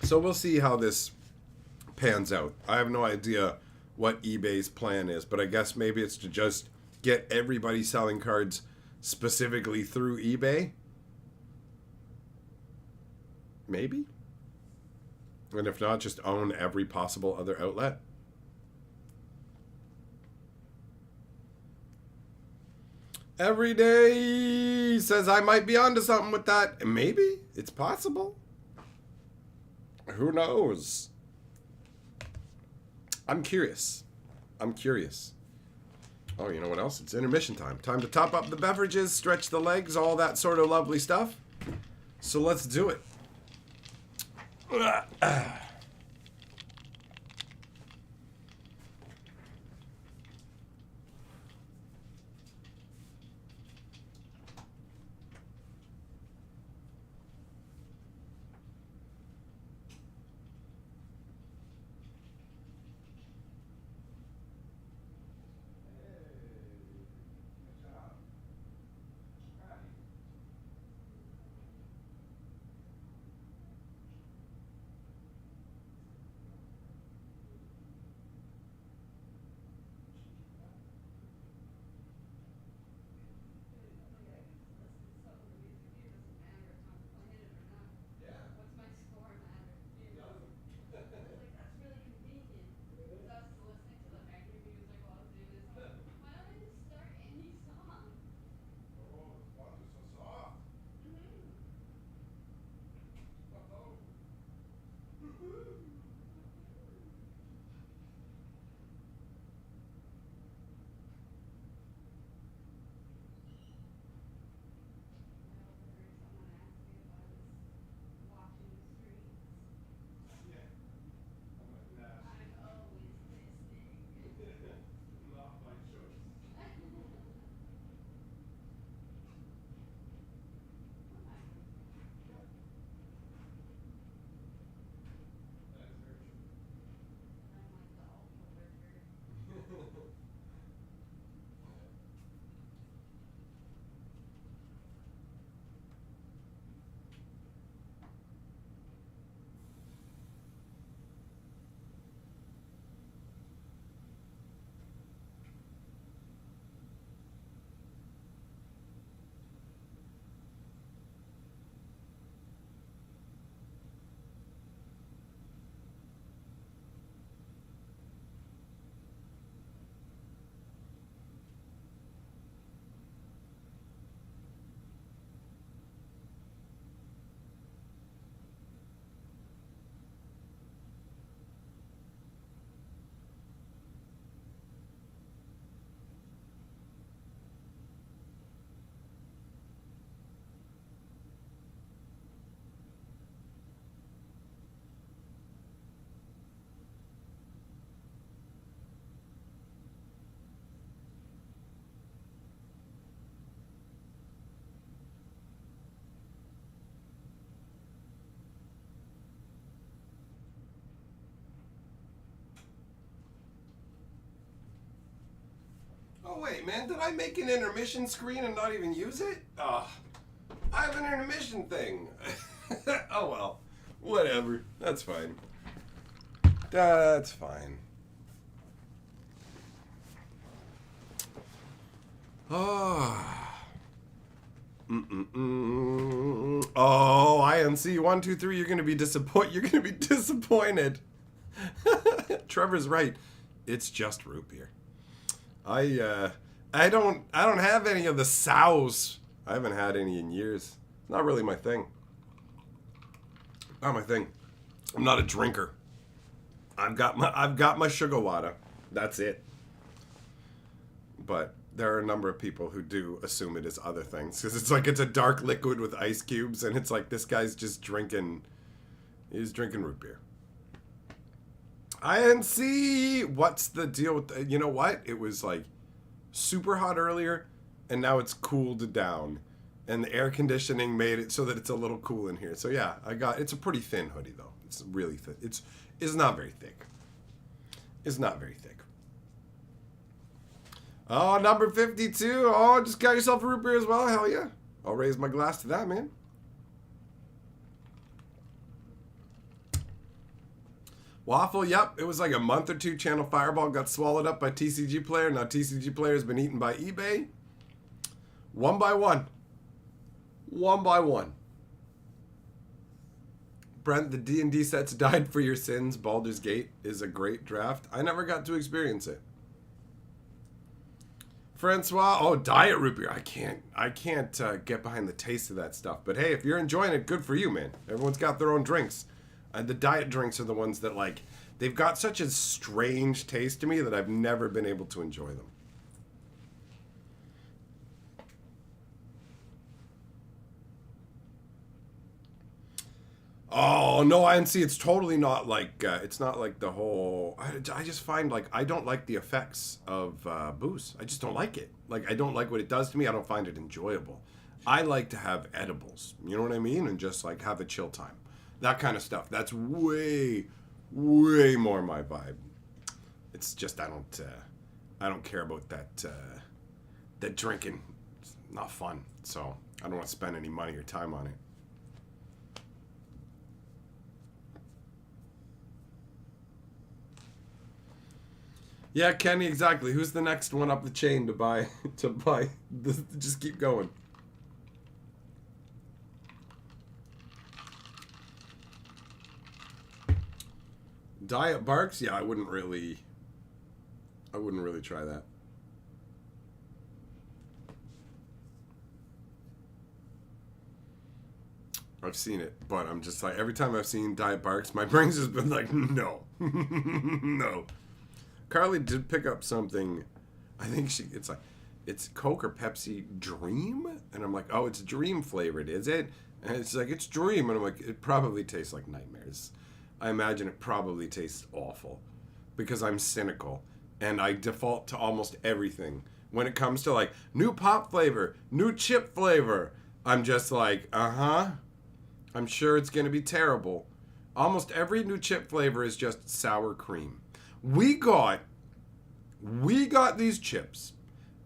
So we'll see how this pans out. I have no idea what eBay's plan is, but I guess maybe it's to just get everybody selling cards specifically through eBay. Maybe? And if not, just own every possible other outlet. Every day says I might be onto something with that. Maybe. It's possible. Who knows? I'm curious. I'm curious. Oh, you know what else? It's intermission time. Time to top up the beverages, stretch the legs, all that sort of lovely stuff. So let's do it. Oh wait, man, did I make an intermission screen and not even use it? Oh, I have an intermission thing. Oh well, whatever. That's fine. That's fine. Oh. Oh, INC 1, 2, 3. You're gonna be disappointed. You're gonna be disappointed. Trevor's right. It's just root beer. I don't have any of the sours. I haven't had any in years. It's not really my thing. Not my thing. I'm not a drinker. I've got my sugar water. That's it. But there are a number of people who do assume it is other things, because it's like it's a dark liquid with ice cubes, and it's like this guy's just drinking. He's drinking root beer. INC. What's the deal with you know what? It was like super hot earlier, and now it's cooled down, and the air conditioning made it so that it's a little cool in here. So yeah, it's a pretty thin hoodie though. It's really thin. It's not very thick. It's not very thick. Oh, number 52. Oh, just got yourself a root beer as well. Hell yeah. I'll raise my glass to that, man. Waffle, yep. It was like a month or two. Channel Fireball got swallowed up by TCGplayer. Now TCGplayer has been eaten by eBay. One by one. One by one. Brent, the D&D sets died for your sins. Baldur's Gate is a great draft. I never got to experience it. Francois, oh, diet root beer. I can't get behind the taste of that stuff. But hey, if you're enjoying it, good for you, man. Everyone's got their own drinks. The diet drinks are the ones that, like, they've got such a strange taste to me that I've never been able to enjoy them. Oh, no, INC, it's totally not like, it's not like the whole, I just find, like, I don't like the effects of booze. I just don't like it. Like, I don't like what it does to me. I don't find it enjoyable. I like to have edibles, you know what I mean? And just, like, have a chill time. That kind of stuff. That's way, way more my vibe. It's just, I don't care about that drinking. It's not fun. So, I don't want to spend any money or time on it. Yeah, Kenny, exactly. Who's the next one up the chain to buy this? Just keep going. Diet Barks? Yeah, I wouldn't really try that. I've seen it, but I'm just like, every time I've seen Diet Barks, my brain's just been like, no. No. Carly did pick up something. I think it's Coke or Pepsi Dream? And I'm like, oh, it's Dream flavored, is it? And it's like, it's Dream. And I'm like, it probably tastes like nightmares. I imagine it probably tastes awful because I'm cynical and I default to almost everything. When it comes to like new pop flavor, new chip flavor, I'm just like, I'm sure it's going to be terrible. Almost every new chip flavor is just sour cream. We got these chips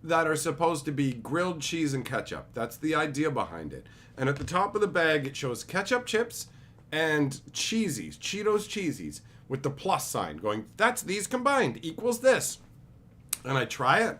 that are supposed to be grilled cheese and ketchup. That's the idea behind it. And at the top of the bag, it shows ketchup chips and cheesies, Cheetos cheesies, with the plus sign going, that's these combined, equals this. And I try it,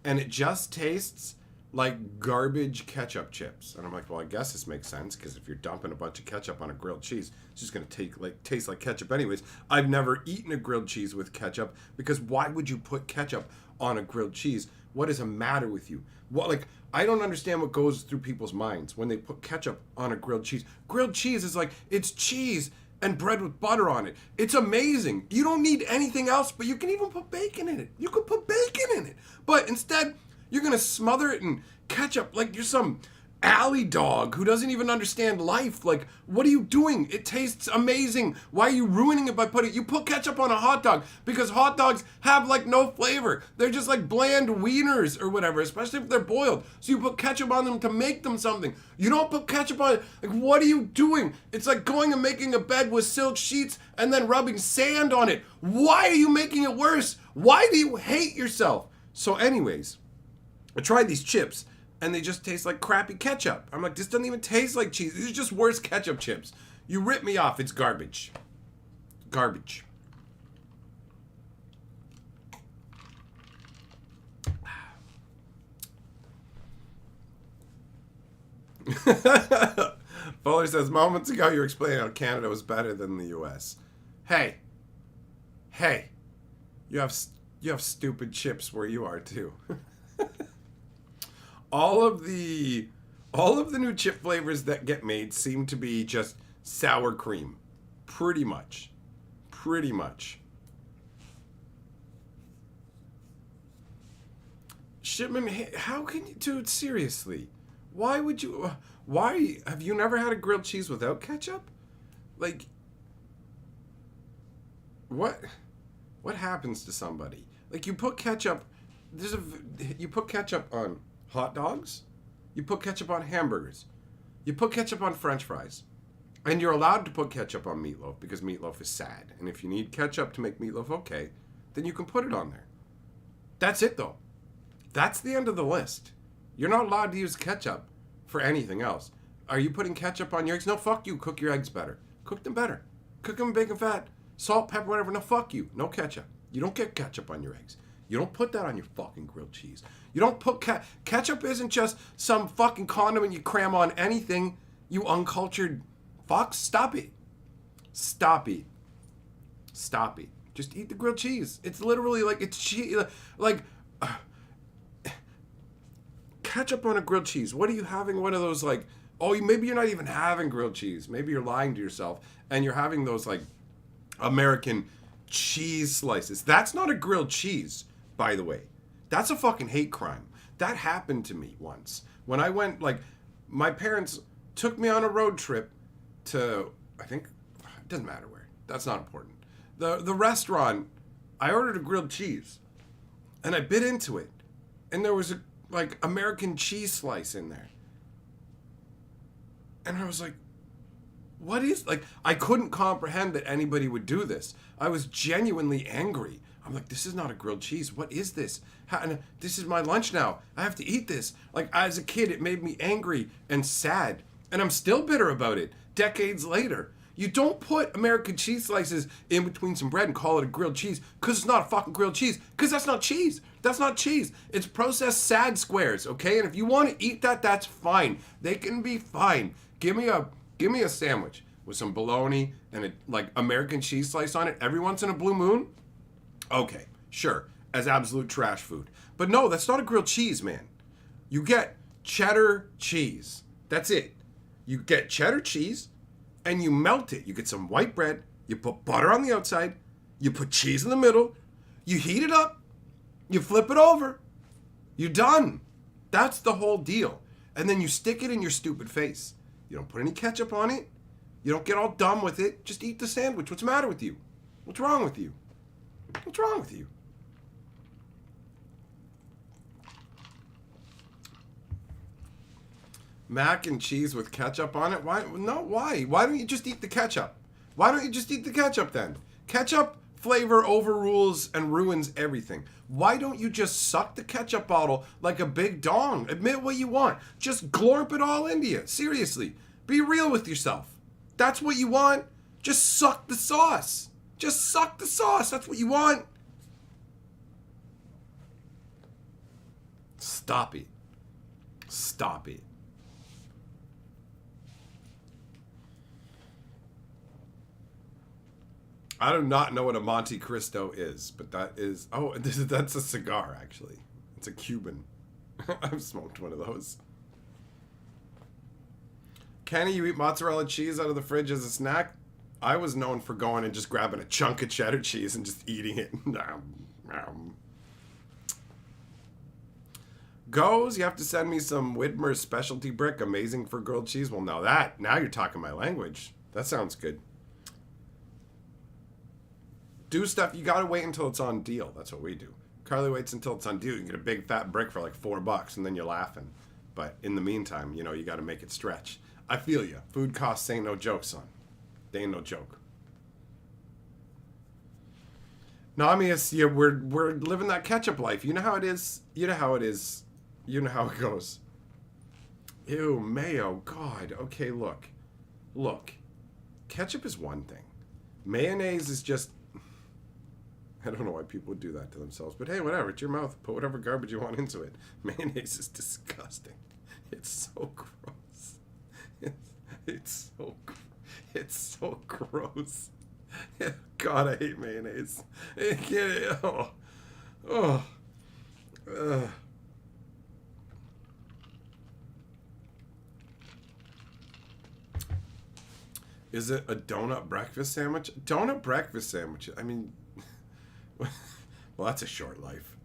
and it just tastes like garbage ketchup chips. And I'm like, well, I guess this makes sense, because if you're dumping a bunch of ketchup on a grilled cheese, it's just going to taste like ketchup anyways. I've never eaten a grilled cheese with ketchup, because why would you put ketchup on a grilled cheese? What is the matter with you? What, like, I don't understand what goes through people's minds when they put ketchup on a grilled cheese. Grilled cheese is like, it's cheese and bread with butter on it. It's amazing. You don't need anything else, but you can even put bacon in it. You could put bacon in it. But instead, you're going to smother it in ketchup like you're some alley dog who doesn't even understand life. Like, what are you doing? It tastes amazing. Why are you ruining it by you put ketchup on a hot dog? Because hot dogs have like no flavor. They're just like bland wieners or whatever, especially if they're boiled. So you put ketchup on them to make them something. You don't put ketchup on it. Like, what are you doing? It's like going and making a bed with silk sheets and then rubbing sand on it. Why are you making it worse? Why do you hate yourself? So anyways, I tried these chips, and they just taste like crappy ketchup. I'm like, this doesn't even taste like cheese. These are just worse ketchup chips. You rip me off. It's garbage. Garbage. Fuller says, moments ago you were explaining how Canada was better than the U.S. Hey. You have stupid chips where you are too. All of the new chip flavors that get made seem to be just sour cream. Pretty much. Shipman, how can you, dude, seriously? Why would you, why, have you never had a grilled cheese without ketchup? Like, what happens to somebody? Like, you put ketchup, you put ketchup on hot dogs, you put ketchup on hamburgers, you put ketchup on French fries, and you're allowed to put ketchup on meatloaf because meatloaf is sad. And if you need ketchup to make meatloaf okay, then you can put it on there. That's it though. That's the end of the list. You're not allowed to use ketchup for anything else. Are you putting ketchup on your eggs? No, fuck you. Cook your eggs better. Cook them better. Cook them in bacon fat, salt, pepper, whatever. No, fuck you. No ketchup. You don't get ketchup on your eggs. You don't put that on your fucking grilled cheese. You don't put ketchup isn't just some fucking condiment you cram on anything, you uncultured fox. Stop it. Just eat the grilled cheese. It's literally like, it's cheese. Like, ketchup on a grilled cheese. What are you having? One of those like, maybe you're not even having grilled cheese. Maybe you're lying to yourself and you're having those like American cheese slices. That's not a grilled cheese, by the way. That's a fucking hate crime. That happened to me once. When I went, like, my parents took me on a road trip to, I think, it doesn't matter where. That's not important. The restaurant, I ordered a grilled cheese. And I bit into it. And there was a, like, American cheese slice in there. And I was like, what is, like, I couldn't comprehend that anybody would do this. I was genuinely angry. I'm like, this is not a grilled cheese. What is this? This is my lunch now. I have to eat this. Like, as a kid, it made me angry and sad. And I'm still bitter about it, decades later. You don't put American cheese slices in between some bread and call it a grilled cheese because it's not a fucking grilled cheese. Because that's not cheese. That's not cheese. It's processed sad squares, okay? And if you want to eat that, that's fine. They can be fine. Give me a sandwich with some bologna and a like American cheese slice on it every once in a blue moon. Okay, sure, as absolute trash food. But no, that's not a grilled cheese, man. You get cheddar cheese. That's it. You get cheddar cheese and you melt it. You get some white bread, you put butter on the outside, you put cheese in the middle, you heat it up, you flip it over, you're done. That's the whole deal. And then you stick it in your stupid face. You don't put any ketchup on it. You don't get all dumb with it. Just eat the sandwich. What's the matter with you? What's wrong with you? What's wrong with you? Mac and cheese with ketchup on it? Why? No, why? Why don't you just eat the ketchup? Why don't you just eat the ketchup then? Ketchup flavor overrules and ruins everything. Why don't you just suck the ketchup bottle like a big dong? Admit what you want. Just glorp it all into you. Seriously. Be real with yourself. That's what you want. Just suck the sauce. Just suck the sauce. That's what you want. Stop it. Stop it. I do not know what a Monte Cristo is, but that is... Oh, that's a cigar, actually. It's a Cuban. I've smoked one of those. Kenny, you eat mozzarella cheese out of the fridge as a snack? I was known for going and just grabbing a chunk of cheddar cheese and just eating it. Goes, you have to send me some Widmer's specialty brick, amazing for grilled cheese. Well, now you're talking my language. That sounds good. Do stuff, you gotta wait until it's on deal. That's what we do. Carly waits until it's on deal. You can get a big fat brick for like $4 and then you're laughing. But in the meantime, you know, you gotta make it stretch. I feel you. Food costs ain't no joke, son. They ain't no joke. Namias, yeah, we're living that ketchup life. You know how it is. You know how it is. You know how it goes. Ew, mayo. God. Okay, look. Look. Ketchup is one thing. Mayonnaise is just... I don't know why people would do that to themselves, but hey, whatever. It's your mouth. Put whatever garbage you want into it. Mayonnaise is disgusting. It's so gross. It's so gross. God, I hate mayonnaise. I can't... Oh. Oh. Is it a donut breakfast sandwich? Donut breakfast sandwich. I mean, well, that's a short life.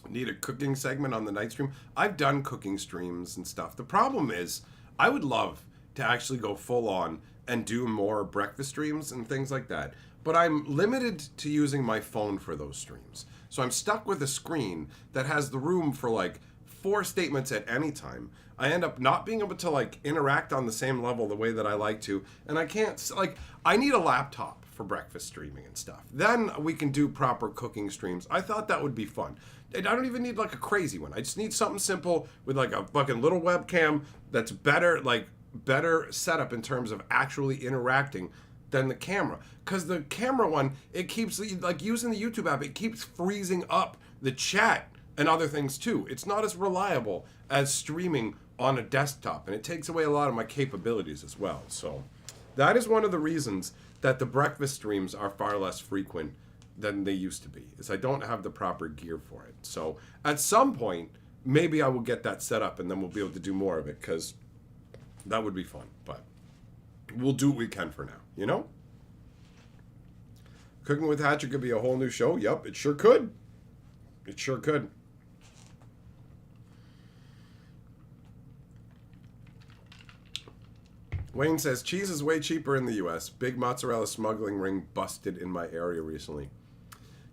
Need a cooking segment on the night stream? I've done cooking streams and stuff. The problem is, I would love to actually go full on and do more breakfast streams and things like that. But I'm limited to using my phone for those streams. So I'm stuck with a screen that has the room for like 4 statements at any time. I end up not being able to like interact on the same level the way that I like to. And I can't, like, I need a laptop for breakfast streaming and stuff. Then we can do proper cooking streams. I thought that would be fun. And I don't even need like a crazy one. I just need something simple with like a fucking little webcam that's better, like better setup in terms of actually interacting than the camera. Because the camera one, it keeps, like using the YouTube app, it keeps freezing up the chat and other things too. It's not as reliable as streaming on a desktop, and it takes away a lot of my capabilities as well. So that is one of the reasons that the breakfast streams are far less frequent than they used to be, is I don't have the proper gear for it. So at some point, maybe I will get that set up and then we'll be able to do more of it, because that would be fun. But we'll do what we can for now, you know? Cooking with Hatcher could be a whole new show. Yep, it sure could. It sure could. Wayne says, cheese is way cheaper in the U.S. Big mozzarella smuggling ring busted in my area recently.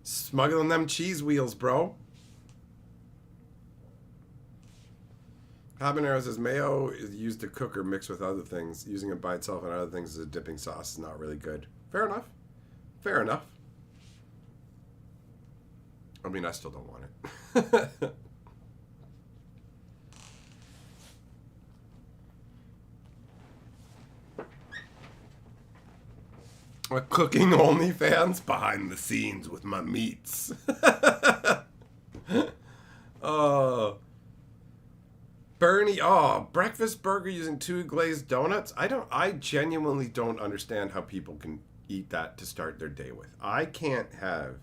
Smuggling them cheese wheels, bro. Habanero says, mayo is used to cook or mix with other things. Using it by itself and other things as a dipping sauce is not really good. Fair enough. Fair enough. I mean, I still don't want it. A cooking OnlyFans behind the scenes with my meats. Oh. Bernie, breakfast burger using 2 glazed donuts? I genuinely don't understand how people can eat that to start their day with. I can't have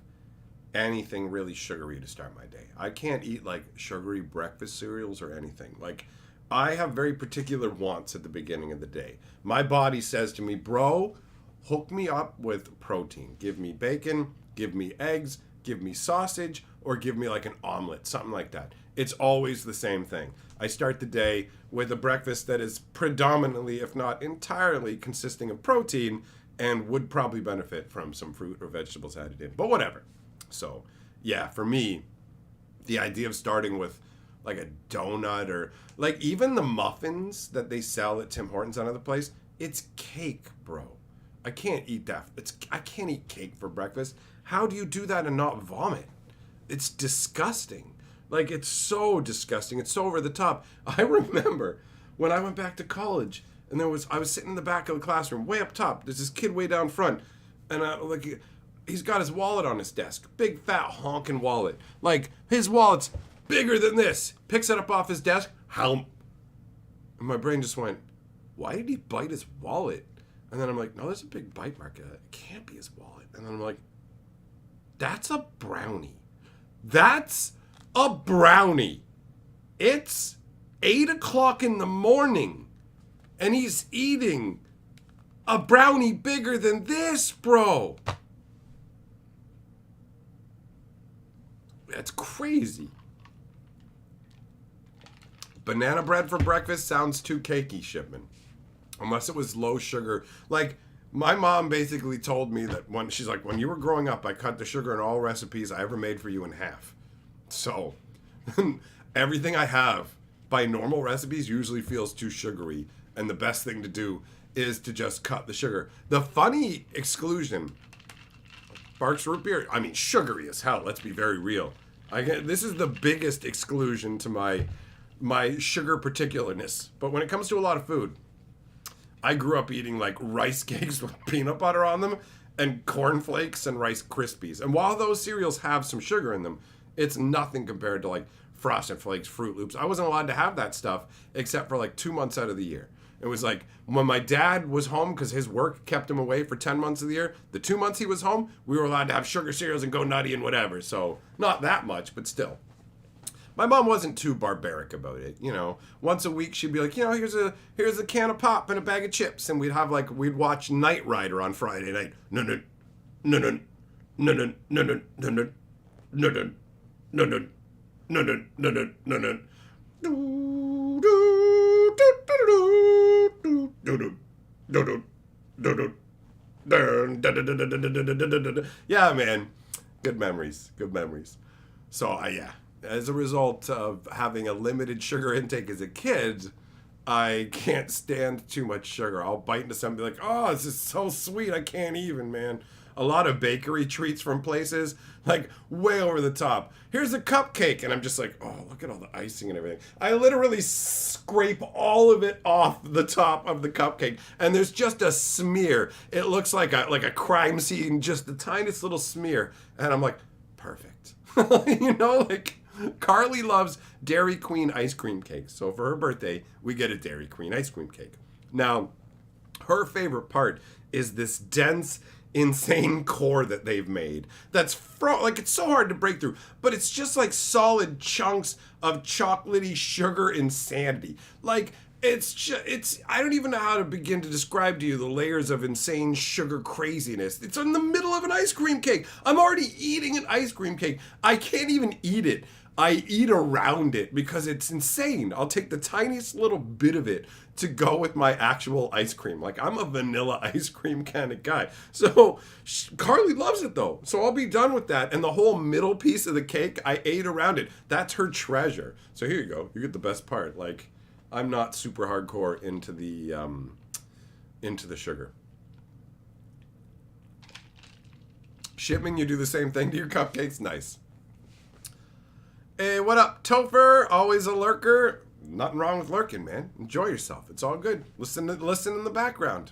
anything really sugary to start my day. I can't eat like sugary breakfast cereals or anything. Like, I have very particular wants at the beginning of the day. My body says to me, bro, hook me up with protein. Give me bacon, give me eggs, give me sausage, or give me like an omelet, something like that. It's always the same thing. I start the day with a breakfast that is predominantly, if not entirely, consisting of protein and would probably benefit from some fruit or vegetables added in. But whatever. So, yeah, for me, the idea of starting with like a donut or like even the muffins that they sell at Tim Hortons and other place, it's cake, bro. I can't eat that. I can't eat cake for breakfast. How do you do that and not vomit? It's disgusting. Like, it's so disgusting. It's so over the top. I remember when I went back to college and I was sitting in the back of the classroom, way up top. There's this kid way down front, and he's got his wallet on his desk, big fat honking wallet. Like, his wallet's bigger than this. Picks it up off his desk. How? And my brain just went, why did he bite his wallet? And then I'm like, no, there's a big bite mark. It can't be his wallet. And then I'm like, that's a brownie. That's a brownie. It's 8 o'clock in the morning, and he's eating a brownie bigger than this, bro. That's crazy. Banana bread for breakfast sounds too cakey, Shipman. Unless it was low sugar. Like, my mom basically told me that she's like, when you were growing up, I cut the sugar in all recipes I ever made for you in half. So, everything I have by normal recipes usually feels too sugary. And the best thing to do is to just cut the sugar. The funny exclusion Sparks root beer. I mean, sugary as hell. Let's be very real. This is the biggest exclusion to my sugar particularness. But when it comes to a lot of food, I grew up eating like rice cakes with peanut butter on them and cornflakes and Rice Krispies. And while those cereals have some sugar in them, it's nothing compared to like Frosted Flakes, Fruit Loops. I wasn't allowed to have that stuff except for like 2 months out of the year. It was like when my dad was home because his work kept him away for 10 months of the year. The 2 months he was home, we were allowed to have sugar cereals and go nutty and whatever. So not that much, but still. My mom wasn't too barbaric about it, you know. Once a week she'd be like, you know, here's a can of pop and a bag of chips, and we'd watch Knight Rider on Friday night. No, no, no, no, no, no, no, no, no, no, no, no, no, no, no, no, no, no. Yeah, man. Good memories. Good memories. So, yeah. As a result of having a limited sugar intake as a kid, I can't stand too much sugar. I'll bite into something like, oh, this is so sweet. I can't even, man. A lot of bakery treats from places, like way over the top. Here's a cupcake. And I'm just like, oh, look at all the icing and everything. I literally scrape all of it off the top of the cupcake. And there's just a smear. It looks like a crime scene, just the tiniest little smear. And I'm like, perfect. You know, like... Carly loves Dairy Queen ice cream cakes. So for her birthday, we get a Dairy Queen ice cream cake. Now, her favorite part is this dense, insane core that they've made. That's like it's so hard to break through, but it's just like solid chunks of chocolatey sugar insanity. Like it's I don't even know how to begin to describe to you the layers of insane sugar craziness. It's in the middle of an ice cream cake. I'm already eating an ice cream cake. I can't even eat it. I eat around it because it's insane. I'll take the tiniest little bit of it to go with my actual ice cream. Like, I'm a vanilla ice cream kind of guy. So Carly loves it though. So I'll be done with that. And the whole middle piece of the cake, I ate around it. That's her treasure. So here you go. You get the best part. Like, I'm not super hardcore into the sugar. Shipman, you do the same thing to your cupcakes? Nice. Hey, what up, Topher? Always a lurker. Nothing wrong with lurking, man. Enjoy yourself. It's all good. Listen in the background.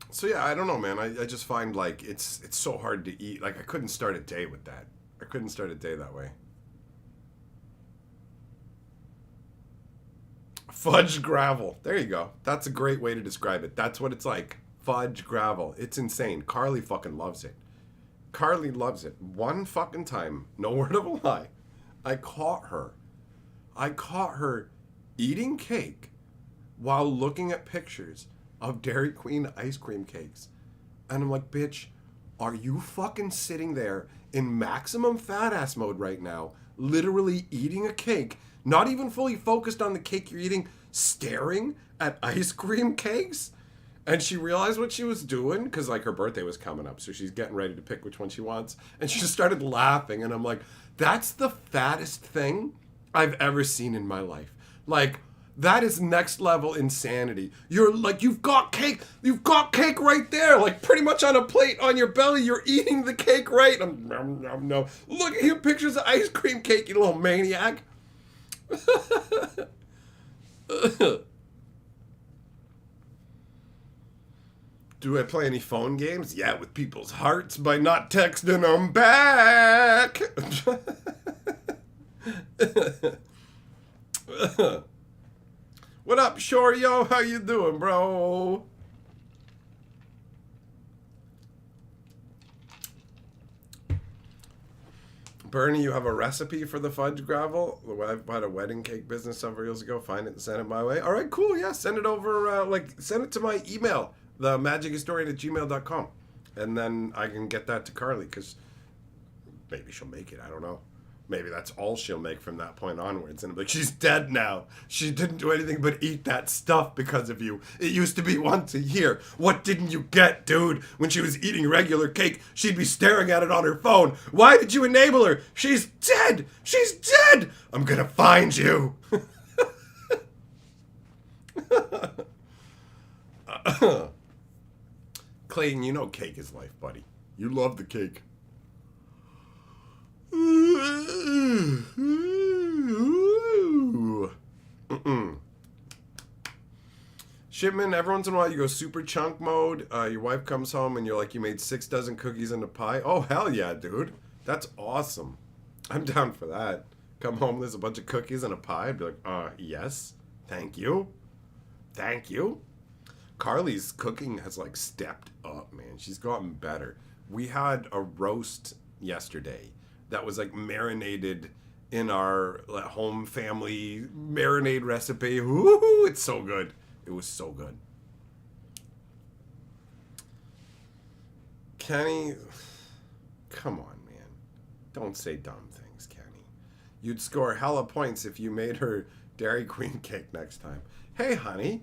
So yeah, I don't know, man. I just find like it's so hard to eat. Like I couldn't start a day with that. I couldn't start a day that way. Fudge gravel. There you go. That's a great way to describe it. That's what it's like. Fudge gravel. It's insane. Carly fucking loves it. Carly loves it. One fucking time, no word of a lie, I caught her eating cake while looking at pictures of Dairy Queen ice cream cakes. And I'm like, bitch, are you fucking sitting there in maximum fat ass mode right now, literally eating a cake, not even fully focused on the cake you're eating, staring at ice cream cakes? And she realized what she was doing because like her birthday was coming up. So she's getting ready to pick which one she wants. And she just started laughing. And I'm like, that's the fattest thing I've ever seen in my life. Like, that is next level insanity. You're like, you've got cake right there, like pretty much on a plate on your belly. You're eating the cake right. No. Look at your pictures of ice cream cake, you little maniac. Do I play any phone games? Yeah, with people's hearts by not texting them back. What up, Shorio? How you doing, bro? Bernie, you have a recipe for the fudge gravel? I had a wedding cake business several years ago. Find it and send it my way. All right, cool. Yeah, send it over. Send it to my email, themagichistoria@gmail.com. And then I can get that to Carly, because maybe she'll make it. I don't know. Maybe that's all she'll make from that point onwards. And I'm like, she's dead now. She didn't do anything but eat that stuff because of you. It used to be once a year. What didn't you get, dude? When she was eating regular cake, she'd be staring at it on her phone. Why did you enable her? She's dead. She's dead. I'm gonna find you. Clayton, you know cake is life, buddy. You love the cake. Shipman, every once in a while you go super chunk mode. Your wife comes home and you're like, you made 6 dozen cookies and a pie. Oh, hell yeah, dude. That's awesome. I'm down for that. Come home, there's a bunch of cookies and a pie. I'd be like, yes. Thank you. Thank you. Carly's cooking has like stepped up, man. She's gotten better. We had a roast yesterday that was like marinated in our home family marinade recipe. Woo-hoo, it's so good. It was so good. Kenny, come on, man. Don't say dumb things, Kenny. You'd score hella points if you made her Dairy Queen cake next time. Hey, honey,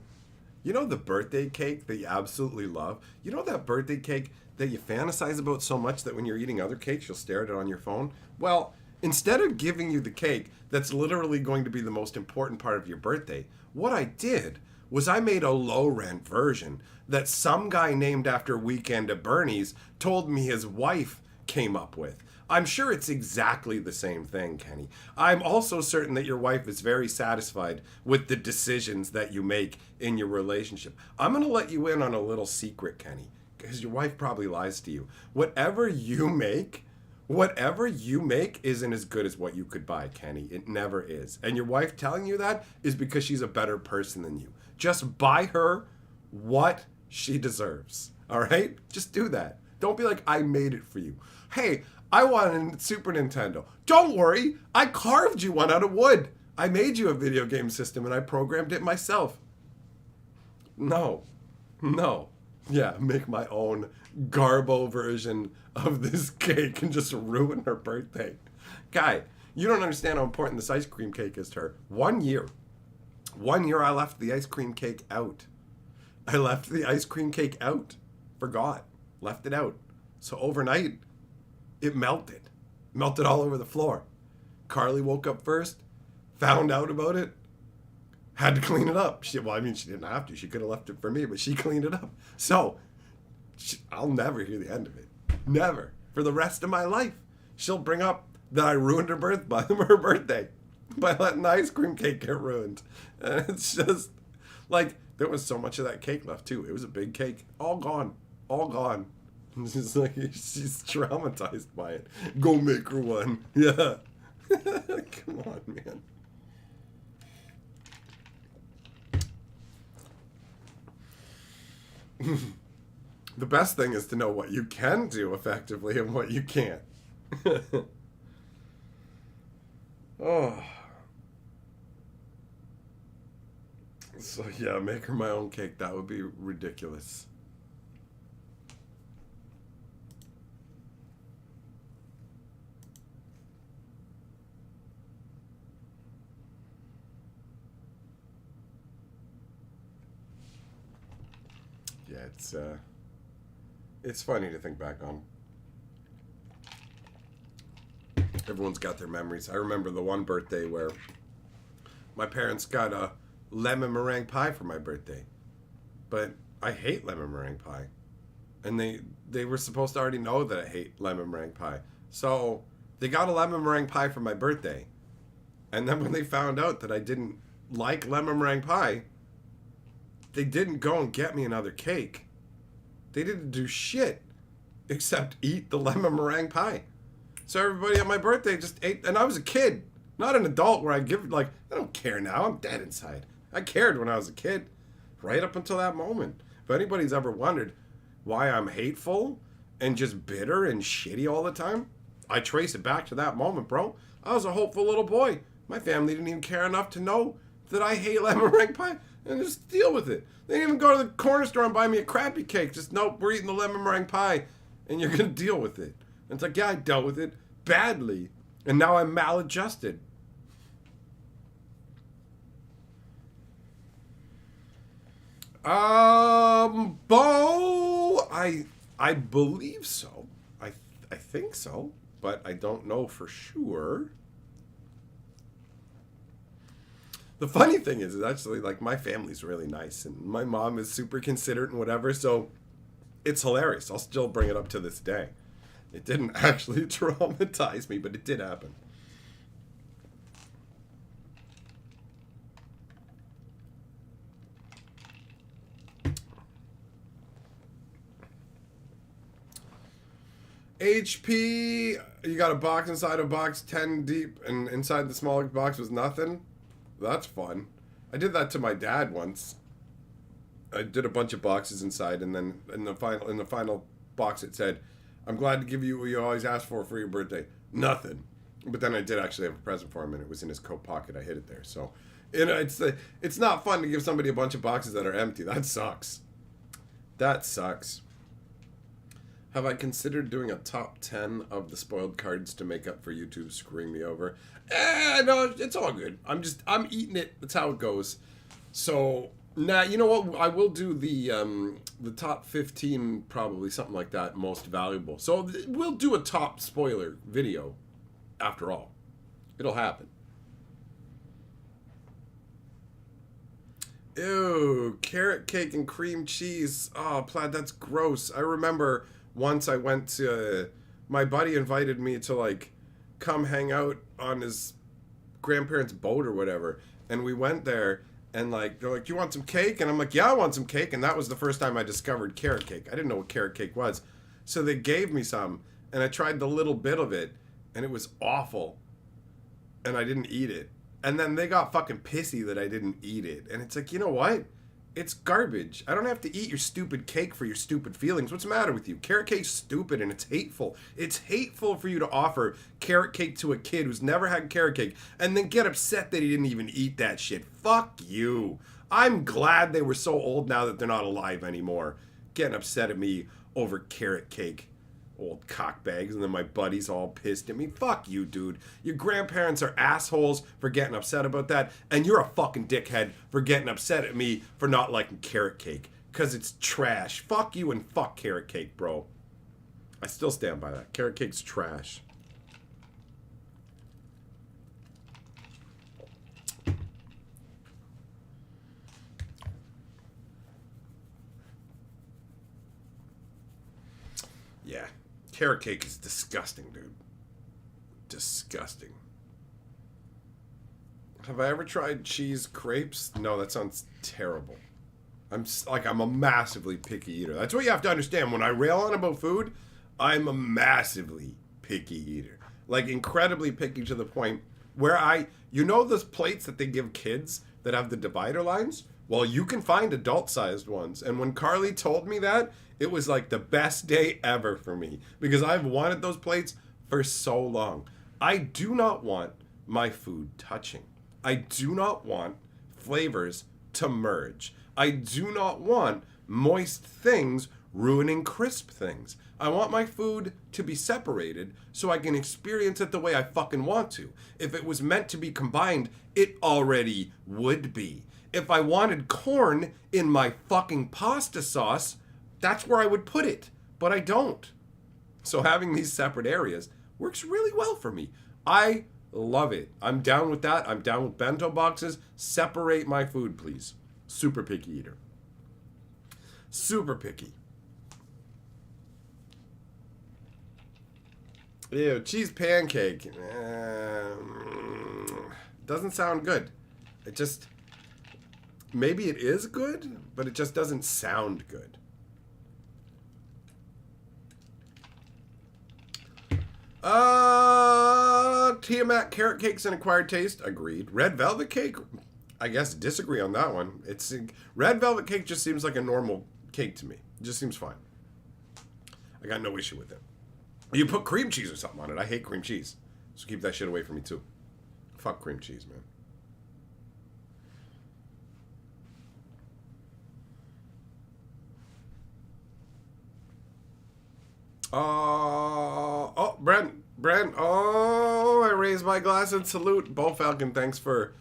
you know the birthday cake that you absolutely love? You know that birthday cake that you fantasize about so much that when you're eating other cakes, you'll stare at it on your phone? Well, instead of giving you the cake that's literally going to be the most important part of your birthday, what I did was I made a low-rent version that some guy named after Weekend at Bernie's told me his wife came up with. I'm sure it's exactly the same thing, Kenny. I'm also certain that your wife is very satisfied with the decisions that you make in your relationship. I'm going to let you in on a little secret, Kenny, because your wife probably lies to you. Whatever you make isn't as good as what you could buy, Kenny. It never is. And your wife telling you that is because she's a better person than you. Just buy her what she deserves. All right? Just do that. Don't be like, I made it for you. Hey, I want a Super Nintendo. Don't worry. I carved you one out of wood. I made you a video game system and I programmed it myself. No. Yeah, make my own garbo version of this cake and just ruin her birthday. Guy, you don't understand how important this ice cream cake is to her. 1 year I left the ice cream cake out. Forgot. Left it out. So overnight, it melted. Melted all over the floor. Carly woke up first, found out about it, had to clean it up. She didn't have to. She could have left it for me, but she cleaned it up. So, I'll never hear the end of it. Never. For the rest of my life. She'll bring up that I ruined her birthday by letting the ice cream cake get ruined. And it's just, like, there was so much of that cake left, too. It was a big cake. All gone. She's like, she's traumatized by it. Go make her one. Yeah. Come on, man. The best thing is to know what you can do effectively and what you can't. Oh. So yeah, make her my own cake. That would be ridiculous. Yeah, it's funny to think back on. Everyone's got their memories. I remember the one birthday where my parents got a lemon meringue pie for my birthday. But I hate lemon meringue pie. And they were supposed to already know that I hate lemon meringue pie. So they got a lemon meringue pie for my birthday. And then when they found out that I didn't like lemon meringue pie, they didn't go and get me another cake. They didn't do shit except eat the lemon meringue pie. So everybody at my birthday just ate, and I was a kid, not an adult where I give, like, I don't care now, I'm dead inside. I cared when I was a kid, right up until that moment. If anybody's ever wondered why I'm hateful and just bitter and shitty all the time, I trace it back to that moment, bro. I was a hopeful little boy. My family didn't even care enough to know that I hate lemon meringue pie and just deal with it. They didn't even go to the corner store and buy me a crappy cake. Just, nope, we're eating the lemon meringue pie and you're going to deal with it. And it's like, yeah, I dealt with it badly and now I'm maladjusted. Bo, I believe so. I think so, but I don't know for sure. The funny thing is actually, like, my family's really nice, and my mom is super considerate and whatever, so it's hilarious. I'll still bring it up to this day. It didn't actually traumatize me, but it did happen. HP, you got a box inside a box 10 deep, and inside the smaller box was nothing? That's fun. I did that to my dad once. I did a bunch of boxes inside, and then in the final box it said, "I'm glad to give you what you always asked for your birthday." Nothing. But then I did actually have a present for him, and it was in his coat pocket. I hid it there. So, it's not fun to give somebody a bunch of boxes that are empty. That sucks. That sucks. Have I considered doing a top 10 of the spoiled cards to make up for YouTube screwing me over? No, it's all good. I'm eating it. That's how it goes. So, nah, you know what? I will do the top 15, probably, something like that, most valuable. So, we'll do a top spoiler video, after all. It'll happen. Ew, carrot cake and cream cheese. Oh, Plaid, that's gross. I remember once I went to, my buddy invited me to, like, come hang out on his grandparents' boat or whatever. And we went there, and, like, they're like, "You want some cake?" And I'm like, "Yeah, I want some cake." And that was the first time I discovered carrot cake. I didn't know what carrot cake was. So they gave me some, and I tried the little bit of it, and it was awful. And I didn't eat it. And then they got fucking pissy that I didn't eat it. And it's like, you know what? It's garbage. I don't have to eat your stupid cake for your stupid feelings. What's the matter with you? Carrot cake's stupid and it's hateful. It's hateful for you to offer carrot cake to a kid who's never had carrot cake and then get upset that he didn't even eat that shit. Fuck you. I'm glad they were so old now that they're not alive anymore. Getting upset at me over carrot cake. Old cockbags, and then my buddies all pissed at me. Fuck you, dude. Your grandparents are assholes for getting upset about that, and you're a fucking dickhead for getting upset at me for not liking carrot cake, because it's trash. Fuck you and fuck carrot cake, bro. I still stand by that. Carrot cake's trash. Yeah. Carrot cake is disgusting, dude. Disgusting. Have I ever tried cheese crepes? No, that sounds terrible. I'm a massively picky eater. That's what you have to understand. When I rail on about food, I'm a massively picky eater. Like, incredibly picky to the point where you know those plates that they give kids that have the divider lines? Well, you can find adult-sized ones. And when Carly told me that, it was like the best day ever for me because I've wanted those plates for so long. I do not want my food touching. I do not want flavors to merge. I do not want moist things ruining crisp things. I want my food to be separated so I can experience it the way I fucking want to. If it was meant to be combined, it already would be. If I wanted corn in my fucking pasta sauce, that's where I would put it, but I don't. So having these separate areas works really well for me. I love it. I'm down with that. I'm down with bento boxes. Separate my food, please. Super picky eater. Super picky. Ew, cheese pancake. Doesn't sound good. It just... Maybe it is good, but it just doesn't sound good. Tiamat, carrot cake's an acquired taste. Agreed. Red velvet cake? I guess disagree on that one. Red velvet cake just seems like a normal cake to me. It just seems fine. I got no issue with it. You put cream cheese or something on it. I hate cream cheese. So keep that shit away from me too. Fuck cream cheese, man. Oh, Brent, oh, I raise my glass and salute. Bo Falcon, thanks for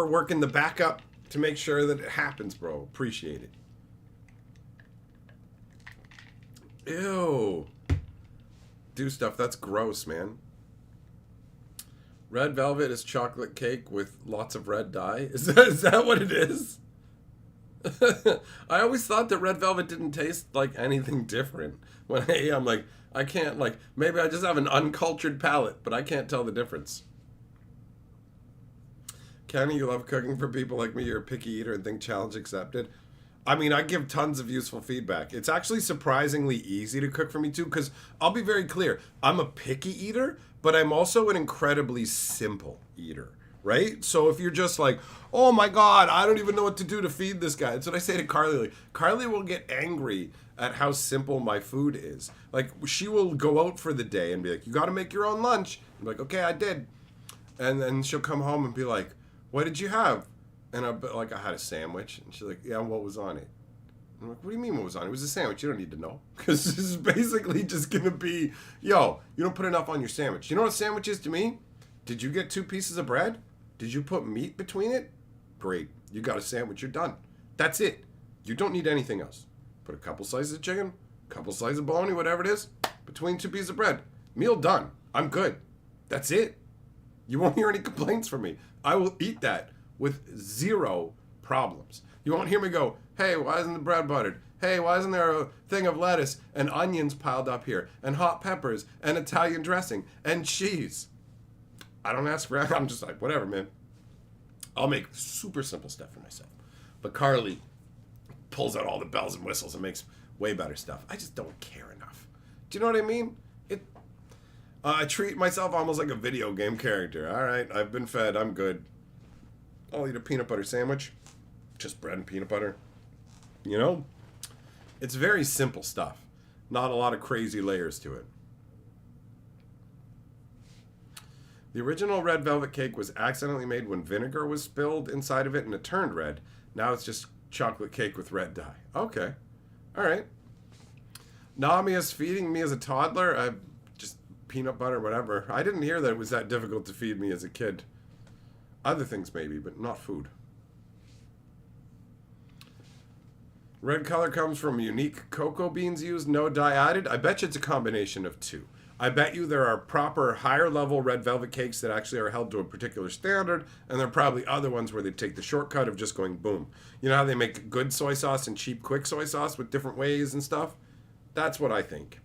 working the backup to make sure that it happens, bro. Appreciate it. Ew. Do stuff, that's gross, man. Red velvet is chocolate cake with lots of red dye. Is that what it is? I always thought that red velvet didn't taste like anything different. When I eat, I'm like, I can't, like, maybe I just have an uncultured palate, but I can't tell the difference. Kenny, you love cooking for people like me. You're a picky eater and think challenge accepted. I mean, I give tons of useful feedback. It's actually surprisingly easy to cook for me too, because I'll be very clear. I'm a picky eater, but I'm also an incredibly simple eater, right? So if you're just like, oh my God, I don't even know what to do to feed this guy. That's what I say to Carly. Like, Carly will get angry at how simple my food is. Like, she will go out for the day and be like, you got to make your own lunch. I'm like, okay, I did. And then she'll come home and be like, what did you have? And I'll be like, I had a sandwich. And she's like, yeah, what was on it? I'm like, what do you mean what was on it? It was a sandwich. You don't need to know. Because this is basically just going to be, yo, you don't put enough on your sandwich. You know what a sandwich is to me? Did you get 2 pieces of bread? Did you put meat between it? Great. You got a sandwich. You're done. That's it. You don't need anything else. Put a couple slices of chicken, a couple slices of bologna, whatever it is, between 2 pieces of bread. Meal done. I'm good. That's it. You won't hear any complaints from me. I will eat that with 0 problems. You won't hear me go, hey, why isn't the bread buttered? Hey, why isn't there a thing of lettuce and onions piled up here and hot peppers and Italian dressing and cheese? I don't ask for it. I'm just like, whatever, man. I'll make super simple stuff for myself. But Carly pulls out all the bells and whistles and makes way better stuff. I just don't care enough. Do you know what I mean? I treat myself almost like a video game character. All right, I've been fed. I'm good. I'll eat a peanut butter sandwich. Just bread and peanut butter. You know? It's very simple stuff. Not a lot of crazy layers to it. The original red velvet cake was accidentally made when vinegar was spilled inside of it and it turned red. Now it's just chocolate cake with red dye. Okay. All right. Nami is feeding me as a toddler. Just peanut butter, whatever. I didn't hear that it was that difficult to feed me as a kid. Other things maybe, but not food. Red color comes from unique cocoa beans used, no dye added. I bet you it's a combination of 2. I bet you there are proper higher level red velvet cakes that actually are held to a particular standard, and there are probably other ones where they take the shortcut of just going boom. You know how they make good soy sauce and cheap quick soy sauce with different ways and stuff? That's what I think.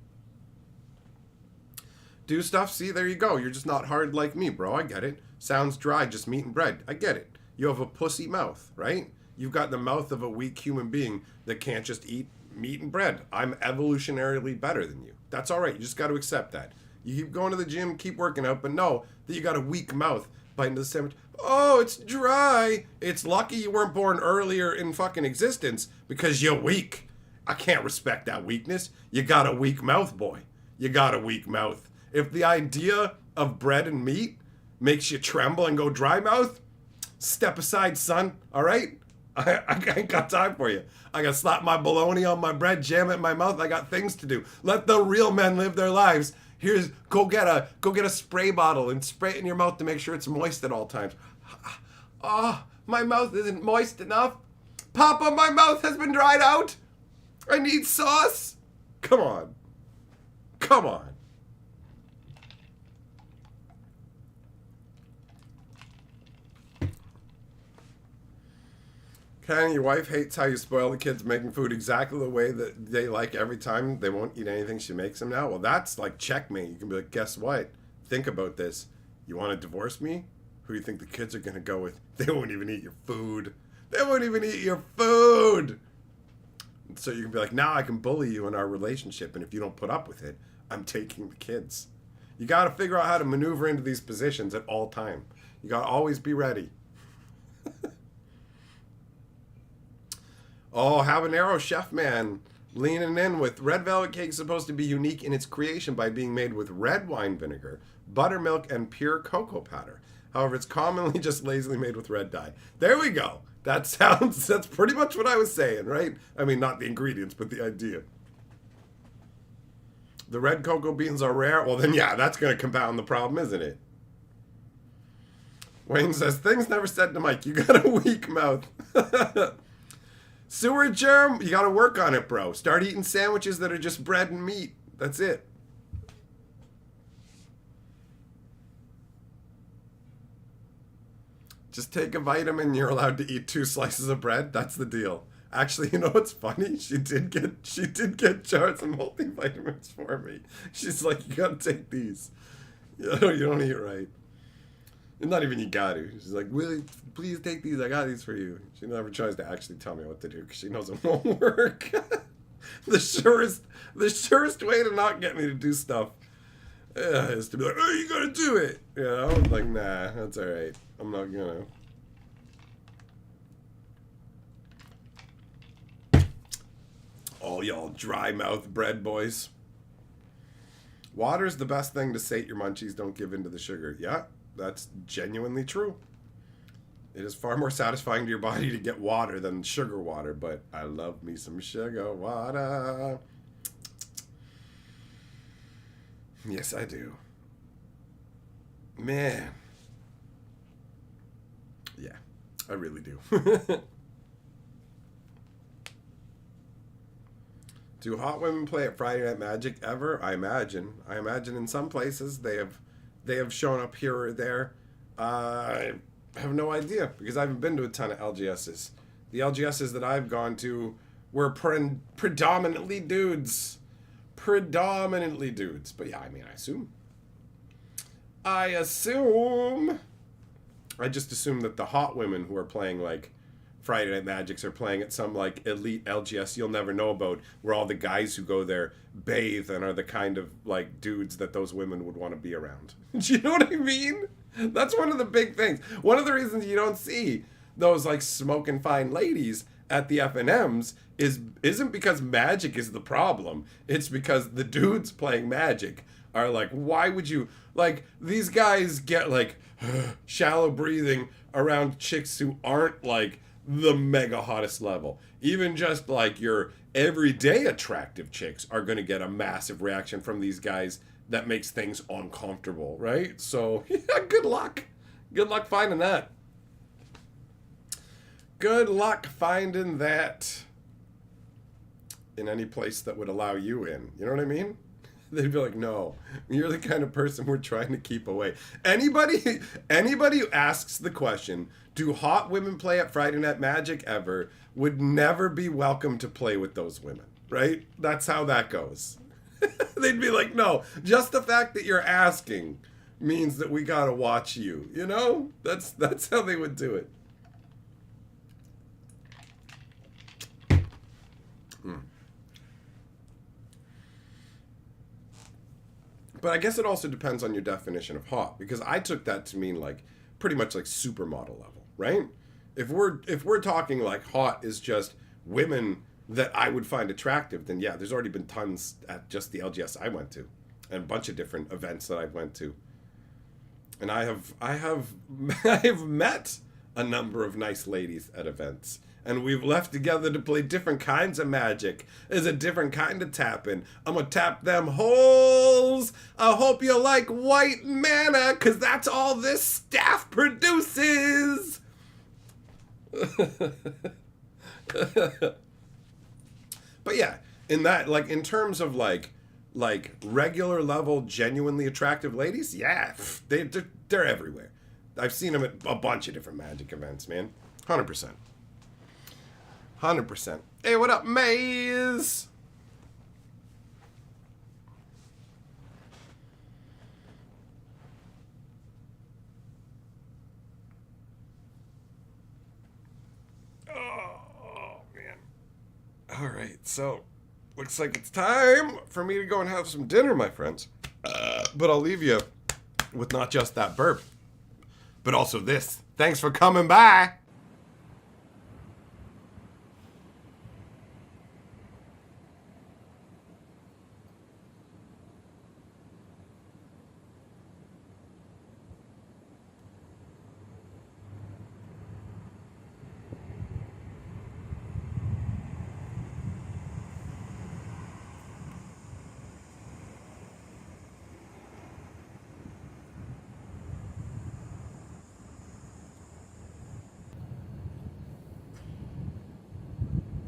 Do stuff, see, there you go. You're just not hard like me, bro. I get it. Sounds dry, just meat and bread. I get it. You have a pussy mouth, right? You've got the mouth of a weak human being that can't just eat meat and bread. I'm evolutionarily better than you. That's all right. You just got to accept that. You keep going to the gym, keep working out, but know that you got a weak mouth biting the sandwich. Oh, it's dry. It's lucky you weren't born earlier in fucking existence because you're weak. I can't respect that weakness. You got a weak mouth, boy. You got a weak mouth. If the idea of bread and meat makes you tremble and go dry mouth, step aside, son. All right? I ain't got time for you. I got to slap my bologna on my bread, jam it in my mouth. I got things to do. Let the real men live their lives. Go get a spray bottle and spray it in your mouth to make sure it's moist at all times. Oh, my mouth isn't moist enough. Papa, my mouth has been dried out. I need sauce. Come on. Come on. Kenny, your wife hates how you spoil the kids making food exactly the way that they like every time. They won't eat anything she makes them now. Well, that's like checkmate. You can be like, guess what? Think about this. You want to divorce me? Who do you think the kids are going to go with? They won't even eat your food. They won't even eat your food. So you can be like, now I can bully you in our relationship. And if you don't put up with it, I'm taking the kids. You got to figure out how to maneuver into these positions at all time. You got to always be ready. Oh, habanero chef man leaning in with red velvet cake supposed to be unique in its creation by being made with red wine vinegar, buttermilk, and pure cocoa powder. However, it's commonly just lazily made with red dye. There we go. That's pretty much what I was saying, right? I mean, not the ingredients, but the idea. The red cocoa beans are rare. Well, then, yeah, that's going to compound the problem, isn't it? Wayne says, things never said to Mike. You got a weak mouth. Sewer germ, you got to work on it, bro. Start eating sandwiches that are just bread and meat. That's it. Just take a vitamin, you're allowed to eat 2 slices of bread. That's the deal. Actually, you know what's funny? She did get jars of multivitamins for me. She's like, you gotta take these. You don't eat right. And not even you got to. She's like, Willie, please take these. I got these for you. She never tries to actually tell me what to do because she knows it won't work. The surest way to not get me to do stuff is to be like, oh, you gotta do it. You know, I'm like, nah, that's all right. I'm not gonna. All y'all dry mouth bread boys. Water's the best thing to sate your munchies. Don't give in to the sugar. Yeah, that's genuinely true. It is far more satisfying to your body to get water than sugar water, but I love me some sugar water. Yes, I do. Man. Yeah, I really do. Do hot women play at Friday Night Magic ever? I imagine. I imagine in some places they have shown up here or there. I have no idea because I haven't been to a ton of LGSs. The LGSs that I've gone to were predominantly dudes. Predominantly dudes. But yeah, I mean, I assume. I just assume that the hot women who are playing like Friday Night Magics are playing at some like elite LGS you'll never know about, where all the guys who go there bathe and are the kind of like dudes that those women would want to be around. Do you know what I mean? That's one of the big things. One of the reasons you don't see those like smoking fine ladies at the FNMs isn't because Magic is the problem. It's because the dudes playing Magic are like, why would you, like, these guys get like shallow breathing around chicks who aren't like the mega hottest level. Even just like your everyday attractive chicks are going to get a massive reaction from these guys that makes things uncomfortable, right? So yeah, good luck. Good luck finding that. Good luck finding that in any place that would allow you in. You know what I mean? They'd be like, no, you're the kind of person we're trying to keep away. Anybody who asks the question, do hot women play at Friday Night Magic ever, would never be welcome to play with those women, right? That's how that goes. They'd be like, no, just the fact that you're asking means that we gotta watch you, you know? That's how they would do it. But I guess it also depends on your definition of hot, because I took that to mean like pretty much like supermodel level, right? If we're talking like hot is just women that I would find attractive, then yeah, there's already been tons at just the LGS I went to, and a bunch of different events that I've went to. And I have met a number of nice ladies at events. And we've left together to play different kinds of Magic. There's a different kind of tapping. I'm gonna tap them holes. I hope you like white mana, cause that's all this staff produces. But yeah, in that, like, in terms of like regular level, genuinely attractive ladies, yeah, they're everywhere. I've seen them at a bunch of different Magic events, man. 100%. 100%. Hey, what up, Maze? Oh, man. All right, so looks like it's time for me to go and have some dinner, my friends. But I'll leave you with not just that burp, but also this. Thanks for coming by.